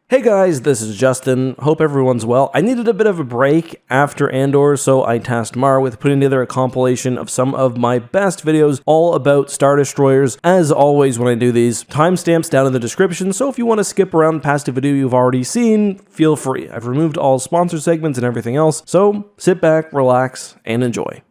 Hey guys, this is Justin. Hope everyone's well. I needed a bit of a break after Endor, so I tasked Mar with putting together a compilation of some of my best videos all about Star Destroyers. As always when I do these, timestamps down in the description, so if you want to skip around past a video you've already seen, feel free. I've removed all sponsor segments and everything else, so sit back, relax, and enjoy.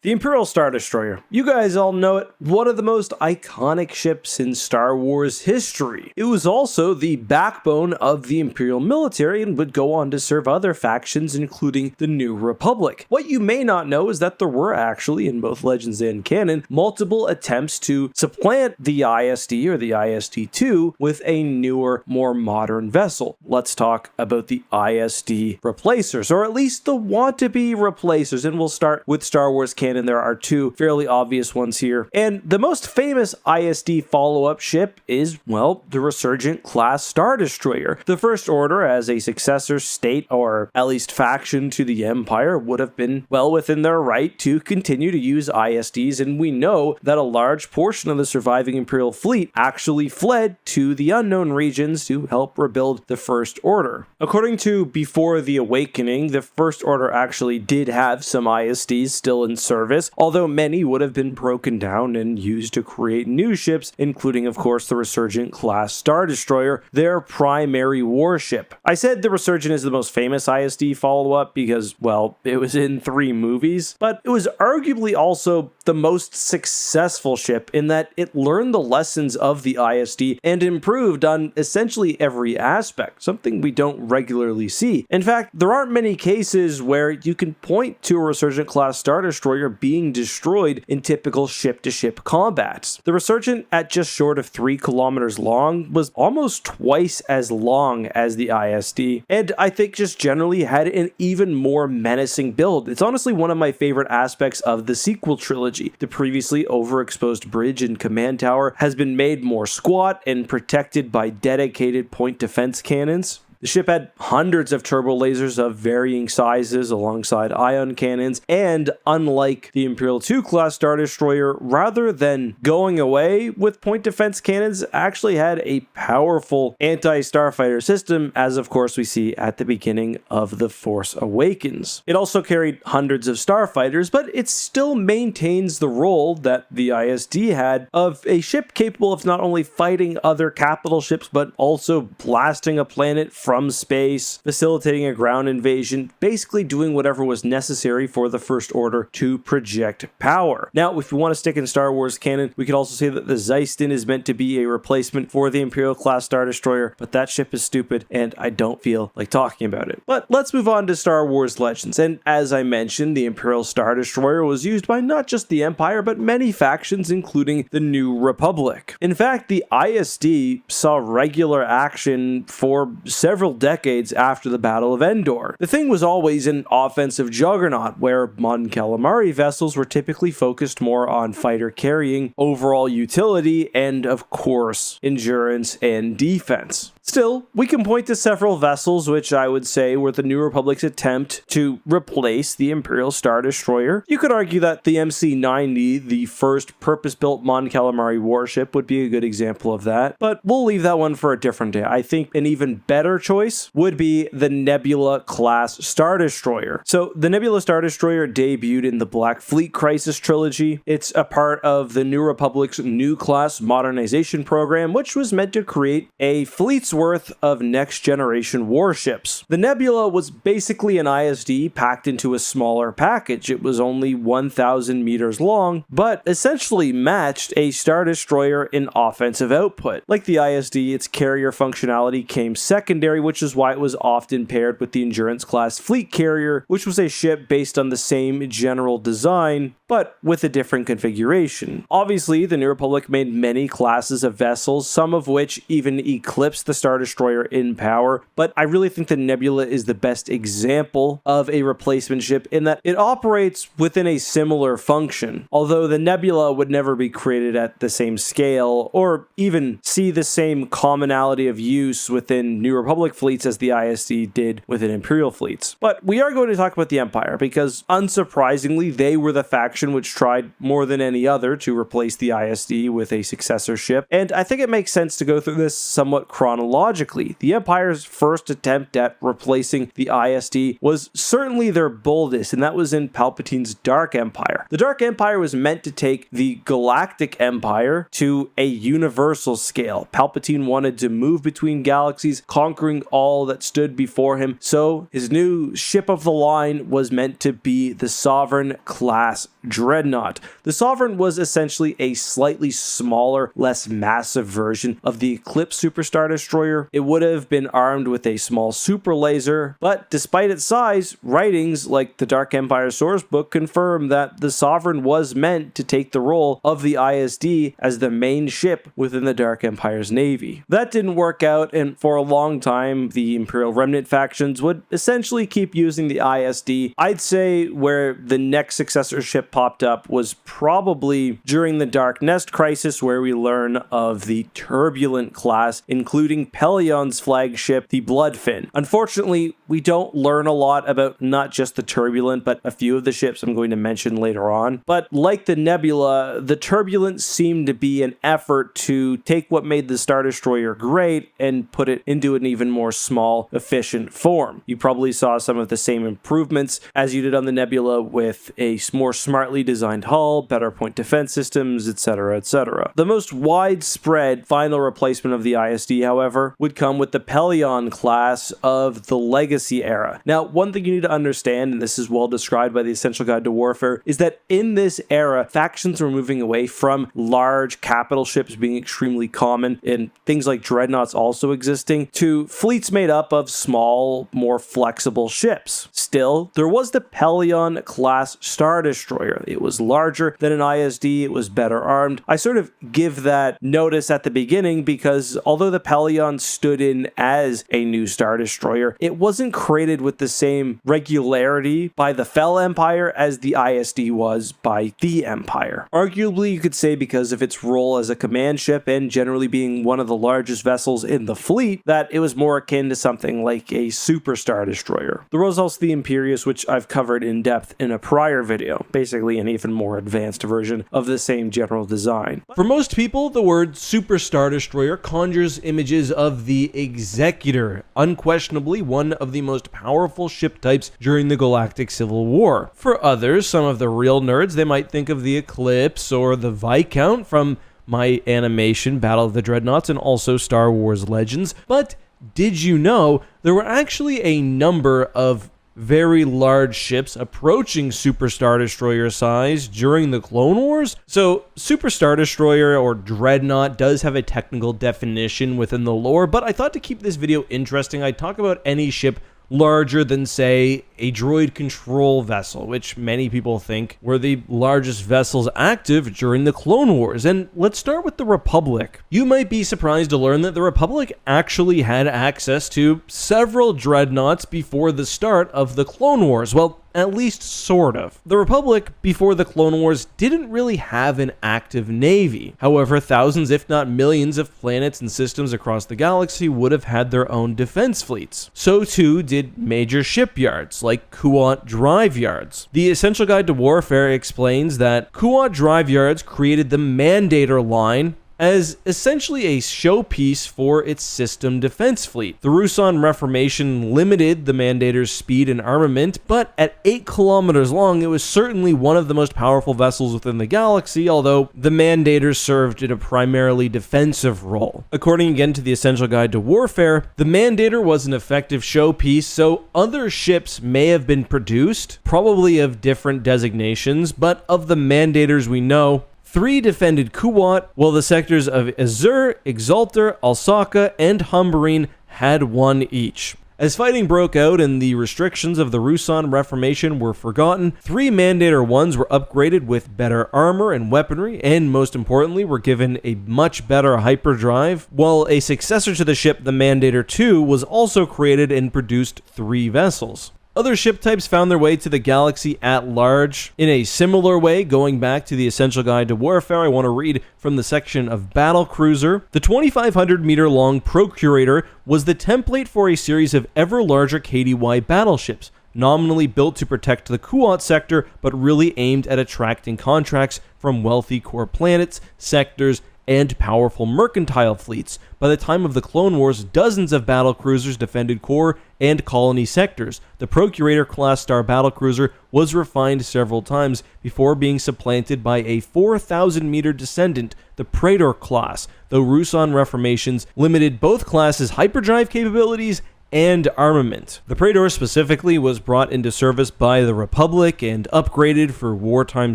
The Imperial Star Destroyer. You guys all know it, one of the most iconic ships in Star Wars history. It was also the backbone of the Imperial military and would go on to serve other factions, including the New Republic. What you may not know is that there were actually, in both Legends and canon, multiple attempts to supplant the ISD or the ISD-2 with a newer, more modern vessel. Let's talk about the ISD replacers, or at least the want-to-be replacers, and we'll start with Star Wars canon. And there are two fairly obvious ones here. And the most famous ISD follow-up ship is, well, the Resurgent class Star Destroyer. The First Order, as a successor state, or at least faction to the Empire, would have been well within their right to continue to use ISDs, and we know that a large portion of the surviving Imperial fleet actually fled to the unknown regions to help rebuild the First Order. According to Before the Awakening, the First Order actually did have some ISDs still in service, although many would have been broken down and used to create new ships, including, of course, the Resurgent class Star Destroyer, their primary warship. I said the Resurgent is the most famous ISD follow-up because, well, it was in 3 movies, but it was arguably also the most successful ship in that it learned the lessons of the ISD and improved on essentially every aspect, something we don't regularly see. In fact, there aren't many cases where you can point to a Resurgent class Star Destroyer being destroyed in typical ship-to-ship combats. The Resurgent, at just short of 3 kilometers long, was almost twice as long as the ISD, and I think just generally had an even more menacing build. It's honestly one of my favorite aspects of the sequel trilogy. The previously overexposed bridge and command tower has been made more squat and protected by dedicated point defense cannons. The ship had hundreds of turbo lasers of varying sizes alongside ion cannons, and unlike the Imperial 2 class Star Destroyer, rather than going away with point defense cannons, actually had a powerful anti-starfighter system, as of course we see at the beginning of The Force Awakens. It also carried hundreds of starfighters, but it still maintains the role that the ISD had of a ship capable of not only fighting other capital ships, but also blasting a planet from space, facilitating a ground invasion, basically doing whatever was necessary for the First Order to project power. Now, if we want to stick in Star Wars canon, we could also say that the Zeistin is meant to be a replacement for the Imperial class Star Destroyer, but that ship is stupid and I don't feel like talking about it. But let's move on to Star Wars Legends, and as I mentioned, the Imperial Star Destroyer was used by not just the Empire, but many factions, including the New Republic. In fact, the ISD saw regular action for several decades after the Battle of Endor. The thing was always an offensive juggernaut, where Mon Calamari vessels were typically focused more on fighter carrying, overall utility, and of course, endurance and defense. Still, we can point to several vessels which I would say were the New Republic's attempt to replace the Imperial Star Destroyer. You could argue that the MC-90, the first purpose-built Mon Calamari warship, would be a good example of that, but we'll leave that one for a different day. I think an even better choice would be the Nebula class Star Destroyer. So the Nebula Star Destroyer debuted in the Black Fleet Crisis trilogy. It's a part of the New Republic's new class modernization program, which was meant to create a fleet's worth of next-generation warships. The Nebula was basically an ISD packed into a smaller package. It was only 1,000 meters long, but essentially matched a Star Destroyer in offensive output. Like the ISD, its carrier functionality came secondary, which is why it was often paired with the Endurance class Fleet Carrier, which was a ship based on the same general design, but with a different configuration. Obviously, the New Republic made many classes of vessels, some of which even eclipse the Star Destroyer in power, but I really think the Nebula is the best example of a replacement ship in that it operates within a similar function, although the Nebula would never be created at the same scale or even see the same commonality of use within New Republic fleets as the ISD did within Imperial fleets. But we are going to talk about the Empire because, unsurprisingly, they were the faction which tried more than any other to replace the ISD with a successor ship, and I think it makes sense to go through this somewhat chronologically. The Empire's first attempt at replacing the ISD was certainly their boldest, and that was in Palpatine's Dark Empire. The Dark Empire was meant to take the Galactic Empire to a universal scale. Palpatine wanted to move between galaxies, conquering all that stood before him, so his new ship of the line was meant to be the Sovereign class Dreadnought. The Sovereign was essentially a slightly smaller, less massive version of the Eclipse Super Star Destroyer. It would have been armed with a small super laser, but despite its size, writings like the Dark Empire sourcebook confirm that the Sovereign was meant to take the role of the ISD as the main ship within the Dark Empire's navy. That didn't work out, and for a long time, the Imperial Remnant factions would essentially keep using the ISD. I'd say where the next successor ship popped up was probably during the Dark Nest crisis, where we learn of the Turbulent class, including Pelion's flagship, the Bloodfin. Unfortunately, we don't learn a lot about not just the Turbulent, but a few of the ships I'm going to mention later on. But like the Nebula, the Turbulent seemed to be an effort to take what made the Star Destroyer great and put it into an even more small, efficient form. You probably saw some of the same improvements as you did on the Nebula with a more smartly designed hull, better point defense systems, etc., etc. The most widespread final replacement of the ISD, however, would come with the Pelion class of the Legacy era. Now, one thing you need to understand, and this is well described by the Essential Guide to Warfare, is that in this era, factions were moving away from large capital ships being extremely common and things like dreadnoughts also existing to fleets made up of small, more flexible ships. Still, there was the Pelion class Star Destroyer. It was larger than an ISD, it was better armed. I sort of give that notice at the beginning because although the Pelion stood in as a new Star Destroyer, it wasn't created with the same regularity by the Fel Empire as the ISD was by the Empire. Arguably, you could say because of its role as a command ship and generally being one of the largest vessels in the fleet, that it was more akin to something like a Super Star Destroyer. There was also the Imperius, which I've covered in depth in a prior video, basically an even more advanced version of the same general design. For most people, the word Super Star Destroyer conjures images of the Executor, unquestionably one of the most powerful ship types during the Galactic Civil War. For others, some of the real nerds, they might think of the Eclipse or the Viscount from my animation Battle of the Dreadnoughts and also Star Wars Legends. But did you know there were actually a number of very large ships approaching Super Star Destroyer size during the Clone Wars? So Super Star Destroyer or Dreadnought does have a technical definition within the lore, but I thought to keep this video interesting, I'd talk about any ship larger than, say, a droid control vessel, which many people think were the largest vessels active during the Clone Wars. And let's start with the Republic. You might be surprised to learn that the Republic actually had access to several dreadnoughts before the start of the Clone Wars. Well, at least sort of. The Republic, before the Clone Wars, didn't really have an active navy. However, thousands, if not millions, of planets and systems across the galaxy would have had their own defense fleets. So too did major shipyards, like Kuat drive yards. The Essential Guide to Warfare explains that Kuat drive yards created the Mandator line as essentially a showpiece for its system defense fleet. The Ruusan Reformation limited the Mandator's speed and armament, but at 8 kilometers long, it was certainly one of the most powerful vessels within the galaxy, although the Mandator served in a primarily defensive role. According again to the Essential Guide to Warfare, the Mandator was an effective showpiece, so other ships may have been produced, probably of different designations, but of the Mandators we know, 3 defended Kuat, while the sectors of Azur, Exalter, Alsaka, and Humberine had 1 each. As fighting broke out and the restrictions of the Ruusan Reformation were forgotten, 3 Mandator 1s were upgraded with better armor and weaponry, and most importantly, were given a much better hyperdrive, while a successor to the ship, the Mandator 2, was also created and produced 3 vessels. Other ship types found their way to the galaxy at large. In a similar way, going back to the Essential Guide to Warfare, I want to read from the section of Battlecruiser. The 2,500 meter long Procurator was the template for a series of ever larger KDY battleships, nominally built to protect the Kuat sector, but really aimed at attracting contracts from wealthy core planets, sectors, and powerful mercantile fleets. By the time of the Clone Wars, dozens of battlecruisers defended core and colony sectors. The Procurator class star battlecruiser was refined several times before being supplanted by a 4,000 meter descendant, the Praetor class, though Ruusan reformations limited both classes' hyperdrive capabilities and armament. The Praetor specifically was brought into service by the Republic and upgraded for wartime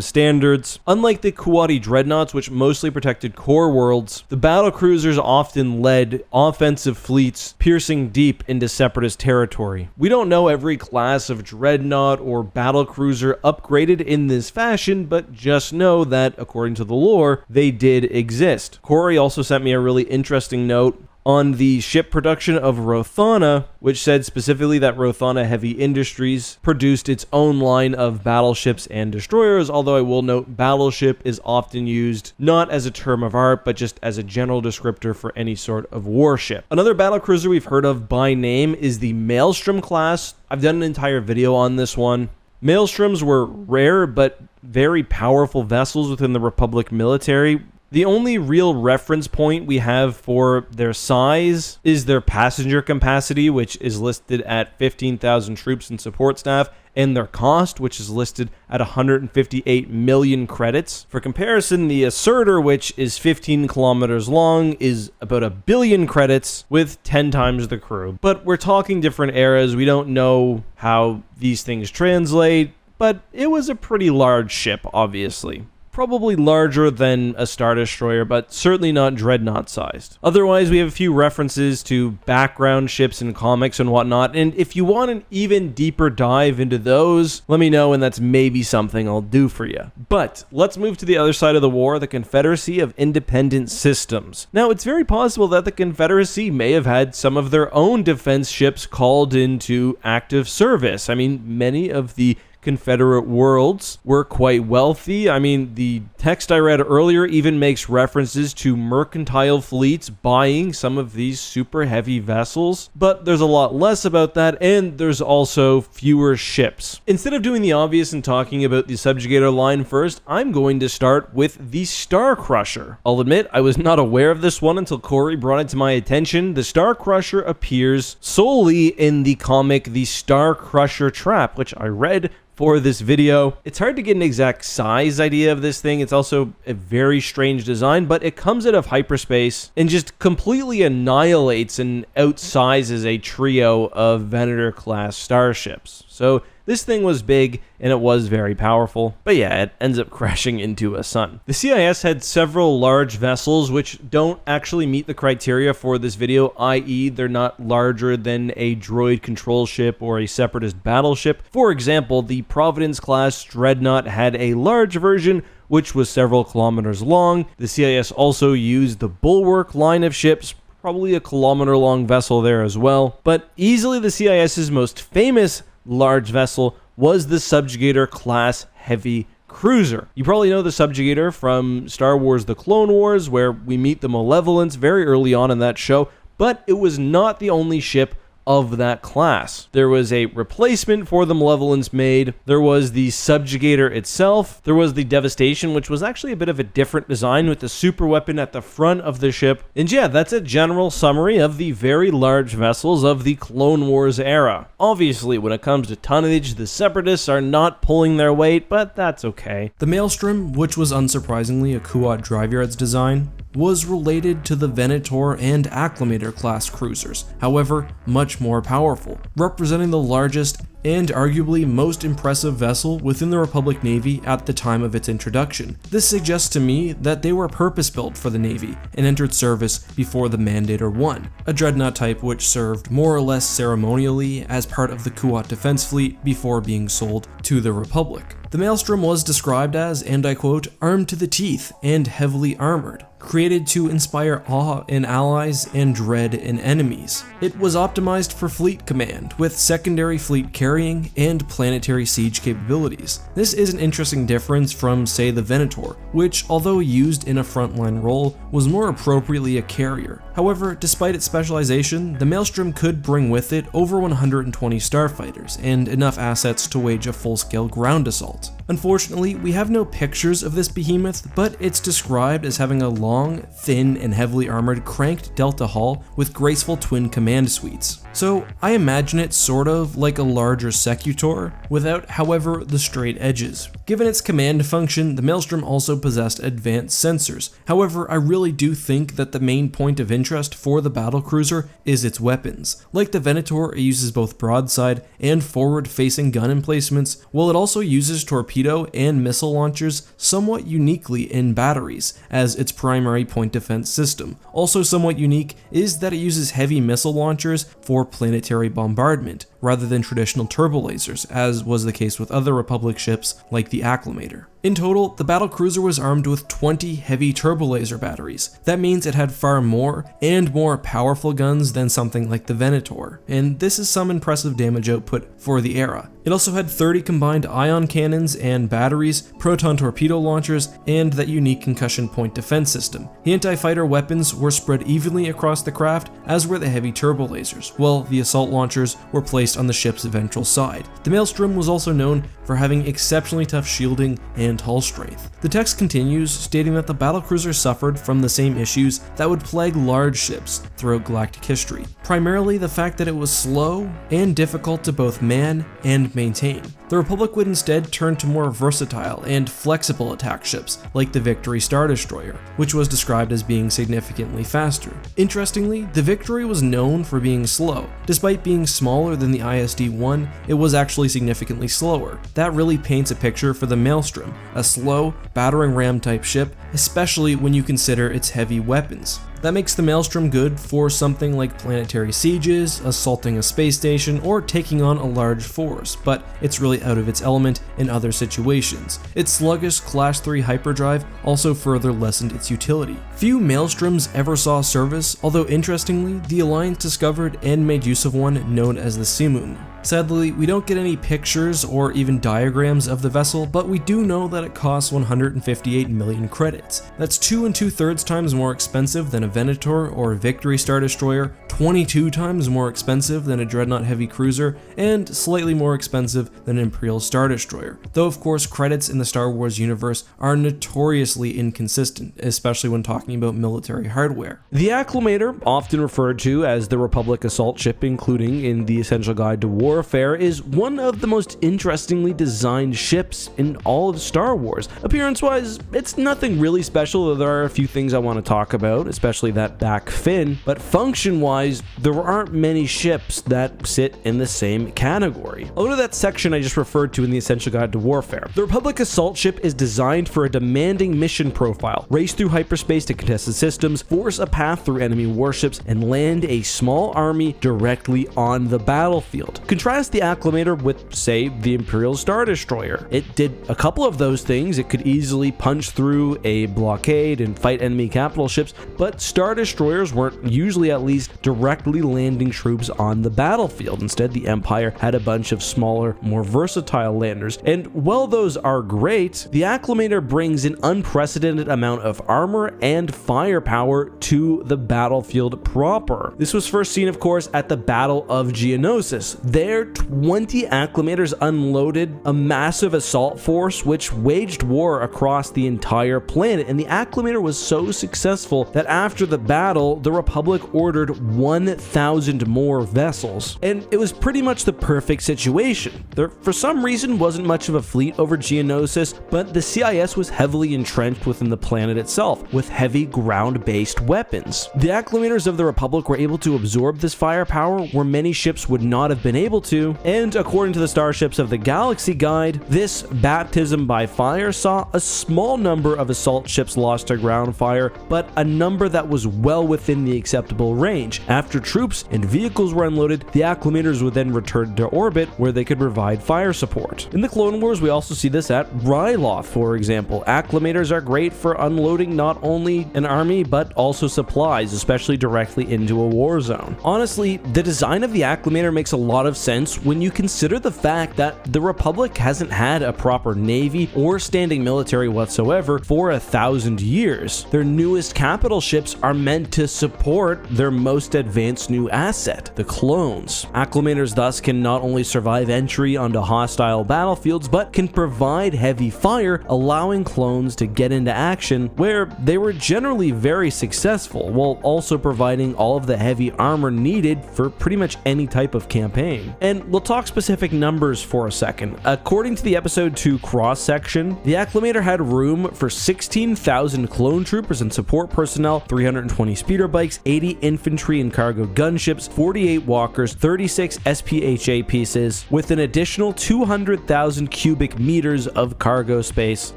standards. Unlike the Kuati Dreadnoughts, which mostly protected core worlds, the battlecruisers often led offensive fleets piercing deep into Separatist territory. We don't know every class of Dreadnought or battlecruiser upgraded in this fashion, but just know that, according to the lore, they did exist. Corey also sent me a really interesting note on the ship production of Rothana, which said specifically that Rothana Heavy Industries produced its own line of battleships and destroyers, although I will note battleship is often used not as a term of art, but just as a general descriptor for any sort of warship. Another battlecruiser we've heard of by name is the Maelstrom class. I've done an entire video on this one. Maelstroms were rare but very powerful vessels within the Republic military. The only real reference point we have for their size is their passenger capacity, which is listed at 15,000 troops and support staff, and their cost, which is listed at 158 million credits. For comparison, the Assertor, which is 15 kilometers long, is about 1 billion credits with 10 times the crew. But we're talking different eras. We don't know how these things translate, but it was a pretty large ship, obviously. Probably larger than a Star Destroyer, but certainly not Dreadnought sized. Otherwise, we have a few references to background ships in comics and whatnot, and if you want an even deeper dive into those, let me know and that's maybe something I'll do for you. But let's move to the other side of the war, the Confederacy of Independent Systems. Now, it's very possible that the Confederacy may have had some of their own defense ships called into active service. I mean, many of the Confederate worlds were quite wealthy. I mean, the text I read earlier even makes references to mercantile fleets buying some of these super heavy vessels, but there's a lot less about that, and there's also fewer ships. Instead of doing the obvious and talking about the Subjugator line first, I'm going to start with the Star Crusher. I'll admit, I was not aware of this one until Corey brought it to my attention. The Star Crusher appears solely in the comic The Star Crusher Trap, which I read for this video. It's hard to get an exact size idea of this thing. It's also a very strange design, but it comes out of hyperspace and just completely annihilates and outsizes a trio of Venator class starships. So this thing was big and it was very powerful, but yeah, it ends up crashing into a sun. The CIS had several large vessels which don't actually meet the criteria for this video, i.e. they're not larger than a droid control ship or a separatist battleship. For example, the Providence class Dreadnought had a large version which was several kilometers long. The CIS also used the Bulwark line of ships, probably a kilometer-long vessel there as well. But easily the CIS's most famous large vessel was the Subjugator class heavy cruiser. You probably know the Subjugator from Star Wars The Clone Wars, where we meet the Malevolence very early on in that show, but it was not the only ship of that class. There was a replacement for the Malevolence made. There was the Subjugator itself. There was the Devastation, which was actually a bit of a different design with the super weapon at the front of the ship. And yeah, that's a general summary of the very large vessels of the Clone Wars era. Obviously, when it comes to tonnage, the Separatists are not pulling their weight, but that's okay. The Maelstrom, which was unsurprisingly a Kuat Drive Yards design, was related to the Venator and Acclamator class cruisers, however, much more powerful, representing the largest and arguably most impressive vessel within the Republic Navy at the time of its introduction. This suggests to me that they were purpose-built for the Navy and entered service before the Mandator 1, a Dreadnought type which served more or less ceremonially as part of the Kuat defense fleet before being sold to the Republic. The Maelstrom was described as, and I quote, armed to the teeth and heavily armored, created to inspire awe in allies and dread in enemies. It was optimized for fleet command, with secondary fleet carrying and planetary siege capabilities. This is an interesting difference from, say, the Venator, which, although used in a frontline role, was more appropriately a carrier. However, despite its specialization, the Maelstrom could bring with it over 120 starfighters and enough assets to wage a full-scale ground assault. Unfortunately, we have no pictures of this behemoth, but it's described as having a long, thin, and heavily armored cranked delta hull with graceful twin command suites. So I imagine it sort of like a larger Secutor, without, however, the straight edges. Given its command function, the Maelstrom also possessed advanced sensors. However, I really do think that the main point of interest for the battlecruiser is its weapons. Like the Venator, it uses both broadside and forward-facing gun emplacements, while it also uses torpedo and missile launchers somewhat uniquely in batteries as its primary point defense system. Also somewhat unique is that it uses heavy missile launchers for planetary bombardment, rather than traditional turbolasers, as was the case with other Republic ships like the Acclamator. In total, the battlecruiser was armed with 20 heavy turbolaser batteries. That means it had far more and more powerful guns than something like the Venator, and this is some impressive damage output for the era. It also had 30 combined ion cannons and batteries, proton torpedo launchers, and that unique concussion point defense system. The anti-fighter weapons were spread evenly across the craft, as were the heavy turbolasers, while the assault launchers were placed on the ship's ventral side. The Maelstrom was also known for having exceptionally tough shielding and hull strength. The text continues, stating that the battlecruiser suffered from the same issues that would plague large ships throughout galactic history, primarily the fact that it was slow and difficult to both man and maintain. The Republic would instead turn to more versatile and flexible attack ships, like the Victory Star Destroyer, which was described as being significantly faster. Interestingly, the Victory was known for being slow. Despite being smaller than the ISD-1, it was actually significantly slower. That really paints a picture for the Maelstrom, a slow, battering ram type ship, especially when you consider its heavy weapons. That makes the Maelstrom good for something like planetary sieges, assaulting a space station, or taking on a large force, but it's really out of its element in other situations. Its sluggish Class 3 hyperdrive also further lessened its utility. Few Maelstroms ever saw service, although interestingly, the Alliance discovered and made use of one known as the Simum. Sadly, we don't get any pictures or even diagrams of the vessel, but we do know that it costs 158 million credits. That's 2 2/3 times more expensive than a Venator or a Victory Star Destroyer, 22 times more expensive than a Dreadnought heavy cruiser, and slightly more expensive than an Imperial Star Destroyer. Though of course credits in the Star Wars universe are notoriously inconsistent, especially when talking about military hardware. The Acclamator, often referred to as the Republic assault ship, including in the Essential Guide to Warfare, is one of the most interestingly designed ships in all of Star Wars. Appearance-wise, it's nothing really special, though there are a few things I want to talk about, especially that back fin, but function-wise, there aren't many ships that sit in the same category. I'll go to that section I just referred to in the Essential Guide to Warfare. The Republic assault ship is designed for a demanding mission profile, race through hyperspace to contested systems, force a path through enemy warships, and land a small army directly on the battlefield. Contrast the Acclamator with, say, the Imperial Star Destroyer. It did a couple of those things. It could easily punch through a blockade and fight enemy capital ships, but Star Destroyers weren't usually at least directly landing troops on the battlefield. Instead, the Empire had a bunch of smaller, more versatile landers, and while those are great, the Acclamator brings an unprecedented amount of armor and firepower to the battlefield proper. This was first seen, of course, at the Battle of Geonosis. There, there, 20 acclimators unloaded a massive assault force which waged war across the entire planet, and the acclimator was so successful that after the battle, the Republic ordered 1,000 more vessels. And it was pretty much the perfect situation. There, for some reason, wasn't much of a fleet over Geonosis, but the CIS was heavily entrenched within the planet itself, with heavy ground-based weapons. The acclimators of the Republic were able to absorb this firepower where many ships would not have been able to, and according to the Starships of the Galaxy Guide, this baptism by fire saw a small number of assault ships lost to ground fire, but a number that was well within the acceptable range. After troops and vehicles were unloaded, the acclimators would then return to orbit where they could provide fire support. In the Clone Wars, we also see this at Ryloth, for example. Acclimators are great for unloading not only an army, but also supplies, especially directly into a war zone. Honestly, the design of the acclimator makes a lot of sense when you consider the fact that the Republic hasn't had a proper navy or standing military whatsoever for 1,000 years. Their newest capital ships are meant to support their most advanced new asset, the clones. Acclimators thus can not only survive entry onto hostile battlefields, but can provide heavy fire, allowing clones to get into action where they were generally very successful, while also providing all of the heavy armor needed for pretty much any type of campaign. And we'll talk specific numbers for a second. According to the episode 2 cross-section, the acclimator had room for 16,000 clone troopers and support personnel, 320 speeder bikes, 80 infantry and cargo gunships, 48 walkers, 36 SPHA pieces, with an additional 200,000 cubic meters of cargo space,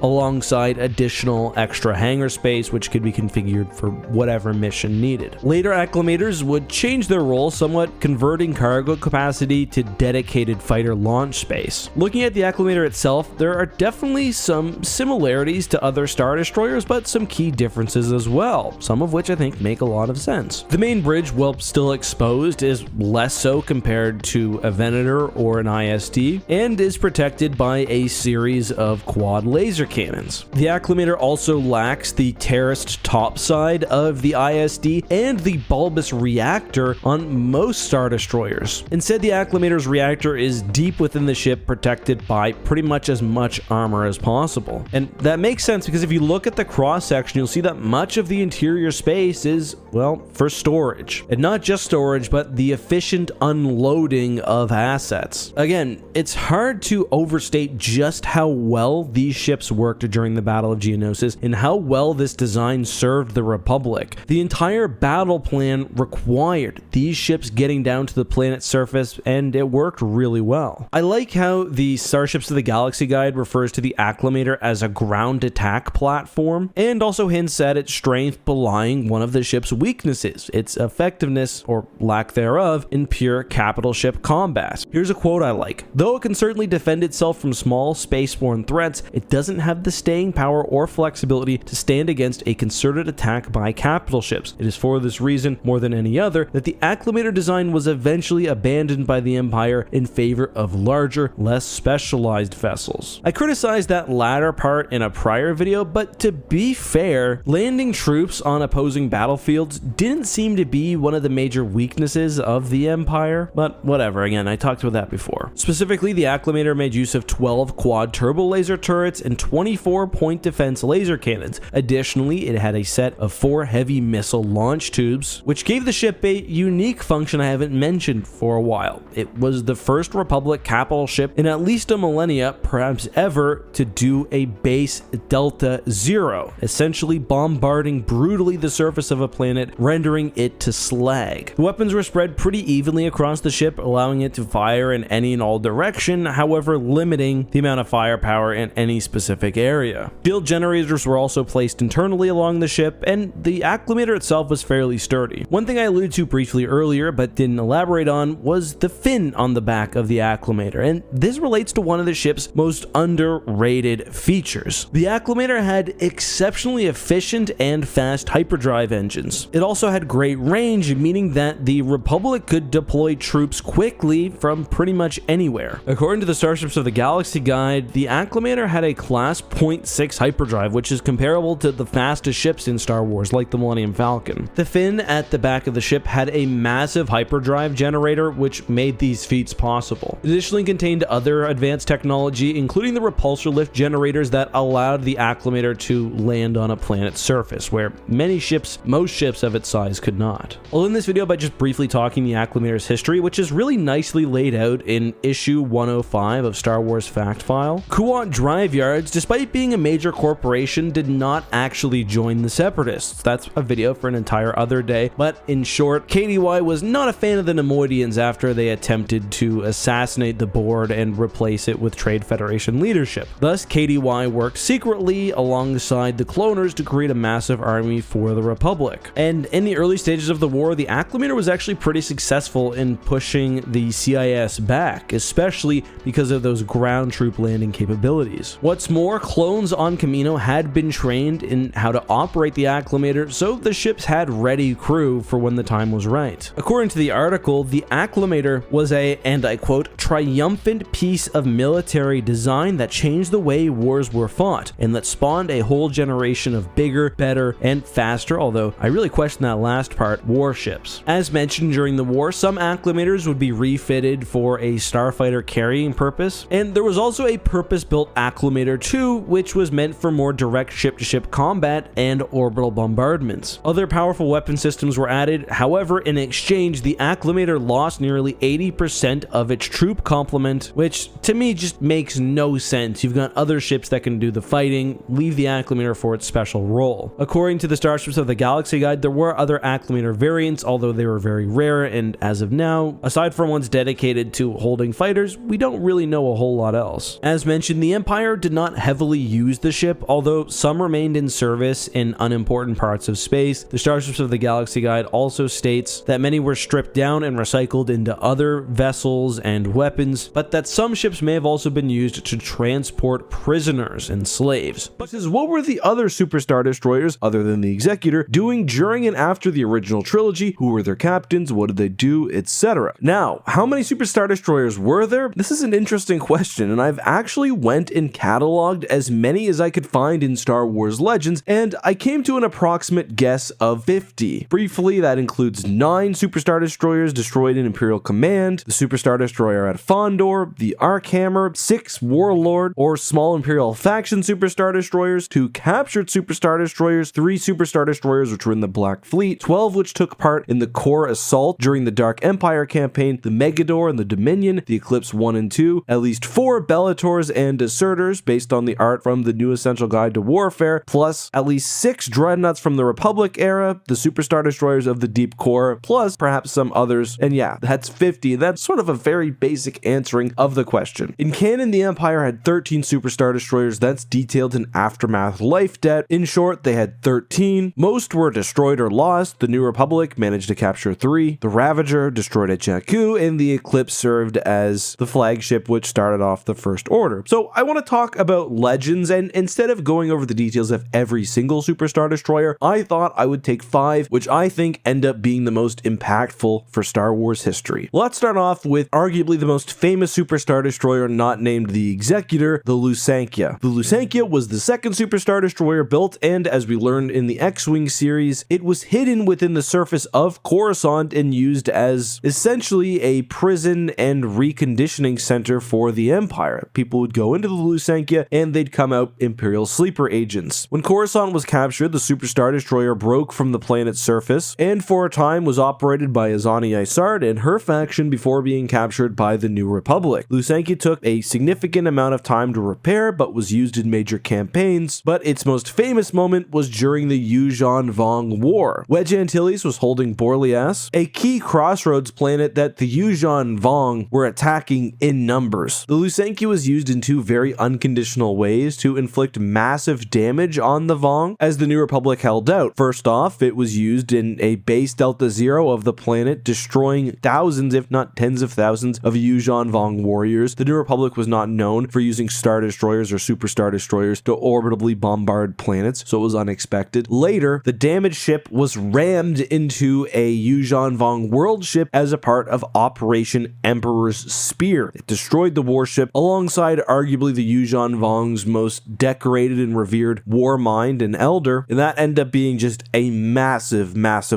alongside additional extra hangar space which could be configured for whatever mission needed. Later acclimators would change their role somewhat, converting cargo capacity to dedicated fighter launch space. Looking at the acclimator itself, there are definitely some similarities to other Star Destroyers, but some key differences as well, some of which I think make a lot of sense. The main bridge, while still exposed, is less so compared to a Venator or an ISD, and is protected by a series of quad laser cannons. The acclimator also lacks the terraced topside of the ISD and the bulbous reactor on most Star Destroyers. Instead, the acclimator's reactor is deep within the ship, protected by pretty much as much armor as possible. And that makes sense because if you look at the cross-section, you'll see that much of the interior space is, well, for storage. And not just storage, but the efficient unloading of assets. Again, it's hard to overstate just how well these ships worked during the Battle of Geonosis and how well this design served the Republic. The entire battle plan required these ships getting down to the planet's surface, and it worked really well. I like how the Starships of the Galaxy Guide refers to the acclimator as a ground attack platform, and also hints at its strength belying one of the ship's weaknesses, its effectiveness, or lack thereof, in pure capital ship combat. Here's a quote I like. "Though it can certainly defend itself from small spaceborne threats, it doesn't have the staying power or flexibility to stand against a concerted attack by capital ships. It is for this reason, more than any other, that the acclimator design was eventually abandoned by the Empire in favor of larger, less specialized vessels." I criticized that latter part in a prior video, but to be fair, landing troops on opposing battlefields didn't seem to be one of the major weaknesses of the Empire, but whatever, again, I talked about that before. Specifically, the acclimator made use of 12 quad turbo laser turrets and 24 point defense laser cannons. Additionally, it had a set of 4 heavy missile launch tubes, which gave the ship a unique function I haven't mentioned for a while. It was the first Republic capital ship in at least a millennia, perhaps ever, to do a base Delta Zero, essentially bombarding brutally the surface of a planet, rendering it to slag. The weapons were spread pretty evenly across the ship, allowing it to fire in any and all direction, however limiting the amount of firepower in any specific area. Shield generators were also placed internally along the ship, and the acclimator itself was fairly sturdy. One thing I alluded to briefly earlier but didn't elaborate on was the fin on the back of the acclimator, and this relates to one of the ship's most underrated features. The acclimator had exceptionally efficient and fast hyperdrive engines. It also had great range, meaning that the Republic could deploy troops quickly from pretty much anywhere. According to the Starships of the Galaxy Guide, the acclimator had a class 0.6 hyperdrive, which is comparable to the fastest ships in Star Wars, like the Millennium Falcon. The fin at the back of the ship had a massive hyperdrive generator, which made made these feats possible. It additionally contained other advanced technology, including the repulsor lift generators that allowed the acclimator to land on a planet's surface, where most ships of its size could not. I'll end this video by just briefly talking the acclimator's history, which is really nicely laid out in issue 105 of Star Wars Fact File. Kuat Drive Yards, despite being a major corporation, did not actually join the Separatists. That's a video for an entire other day, but in short, KDY was not a fan of the Nemoidians after they attempted to assassinate the board and replace it with Trade Federation leadership. Thus, KDY worked secretly alongside the cloners to create a massive army for the Republic. And in the early stages of the war, the acclimator was actually pretty successful in pushing the CIS back, especially because of those ground troop landing capabilities. What's more, clones on Kamino had been trained in how to operate the acclimator, so the ships had ready crew for when the time was right. According to the article, the acclimator was a, and I quote, triumphant piece of military design that changed the way wars were fought, and that spawned a whole generation of bigger, better, and faster, although I really question that last part, warships. As mentioned during the war, some acclimators would be refitted for a starfighter carrying purpose, and there was also a purpose-built acclimator too, which was meant for more direct ship-to-ship combat and orbital bombardments. Other powerful weapon systems were added, however, in exchange, the acclimator lost nearly 80% of its troop complement, which to me just makes no sense. You've got other ships that can do the fighting, leave the acclimator for its special role. According to the Starships of the Galaxy Guide, there were other acclimator variants, although they were very rare, and as of now, aside from ones dedicated to holding fighters, we don't really know a whole lot else. As mentioned, the Empire did not heavily use the ship, although some remained in service in unimportant parts of space. The Starships of the Galaxy Guide also states that many were stripped down and recycled into other vessels and weapons, but that some ships may have also been used to transport prisoners and slaves. But what were the other Super Star Destroyers, other than the Executor, doing during and after the original trilogy? Who were their captains? What did they do? Etc. Now, how many Super Star Destroyers were there? This is an interesting question, and I've actually went and cataloged as many as I could find in Star Wars Legends, and I came to an approximate guess of 50. Briefly, that includes 9 Super Star Destroyers destroyed in Imperial Command, the Super Star Destroyer at Fondor, the Arkhammer, 6 Warlord or small Imperial faction Super Star Destroyers, 2 captured Super Star Destroyers, 3 Super Star Destroyers which were in the Black Fleet, 12 which took part in the Core Assault during the Dark Empire campaign, the Megador and the Dominion, the Eclipse 1 and 2, at least 4 Bellators and Assertors based on the art from the New Essential Guide to Warfare, plus at least 6 Dreadnoughts from the Republic era, the Super Star Destroyers of the Deep Core, plus perhaps some others, and yeah, that's 50. That's sort of a very basic answering of the question. In canon, the Empire had 13 Super Star Destroyers. That's detailed in Aftermath Life Debt. In short, they had 13. Most were destroyed or lost. The New Republic managed to capture 3. The Ravager destroyed at Jakku, and the Eclipse served as the flagship which started off the First Order. So I want to talk about Legends, and instead of going over the details of every single Super Star Destroyer, I thought I would take 5, which I think end up being the most impactful for Star Wars history. Let's start off with arguably the most famous Super Star Destroyer not named the Executor, the Lusankya. The Lusankya was the second Super Star Destroyer built, and as we learned in the X-Wing series, it was hidden within the surface of Coruscant and used as essentially a prison and reconditioning center for the Empire. People would go into the Lusankya and they'd come out Imperial sleeper agents. When Coruscant was captured, the Super Star Destroyer broke from the planet's surface and for a time was operated by Azani Isard and her faction before being captured by the New Republic. Lusankya took a significant amount of time to repair but was used in major campaigns, but its most famous moment was during the Yuuzhan Vong War. Wedge Antilles was holding Borlias, a key crossroads planet that the Yuuzhan Vong were attacking in numbers. The Lusankya was used in 2 very unconditional ways to inflict massive damage on the Vong as the New Republic held out. First off, it was used in a base Delta Zero of the planet, destroying thousands if not tens of thousands of Yuuzhan Vong warriors. The New Republic was not known for using Star Destroyers or Super Star Destroyers to orbitally bombard planets, so it was unexpected. Later, the damaged ship was rammed into a Yuuzhan Vong world ship as a part of Operation Emperor's Spear. It destroyed the warship alongside arguably the Yuuzhan Vong's most decorated and revered war mind and elder, and that ended up being just a massive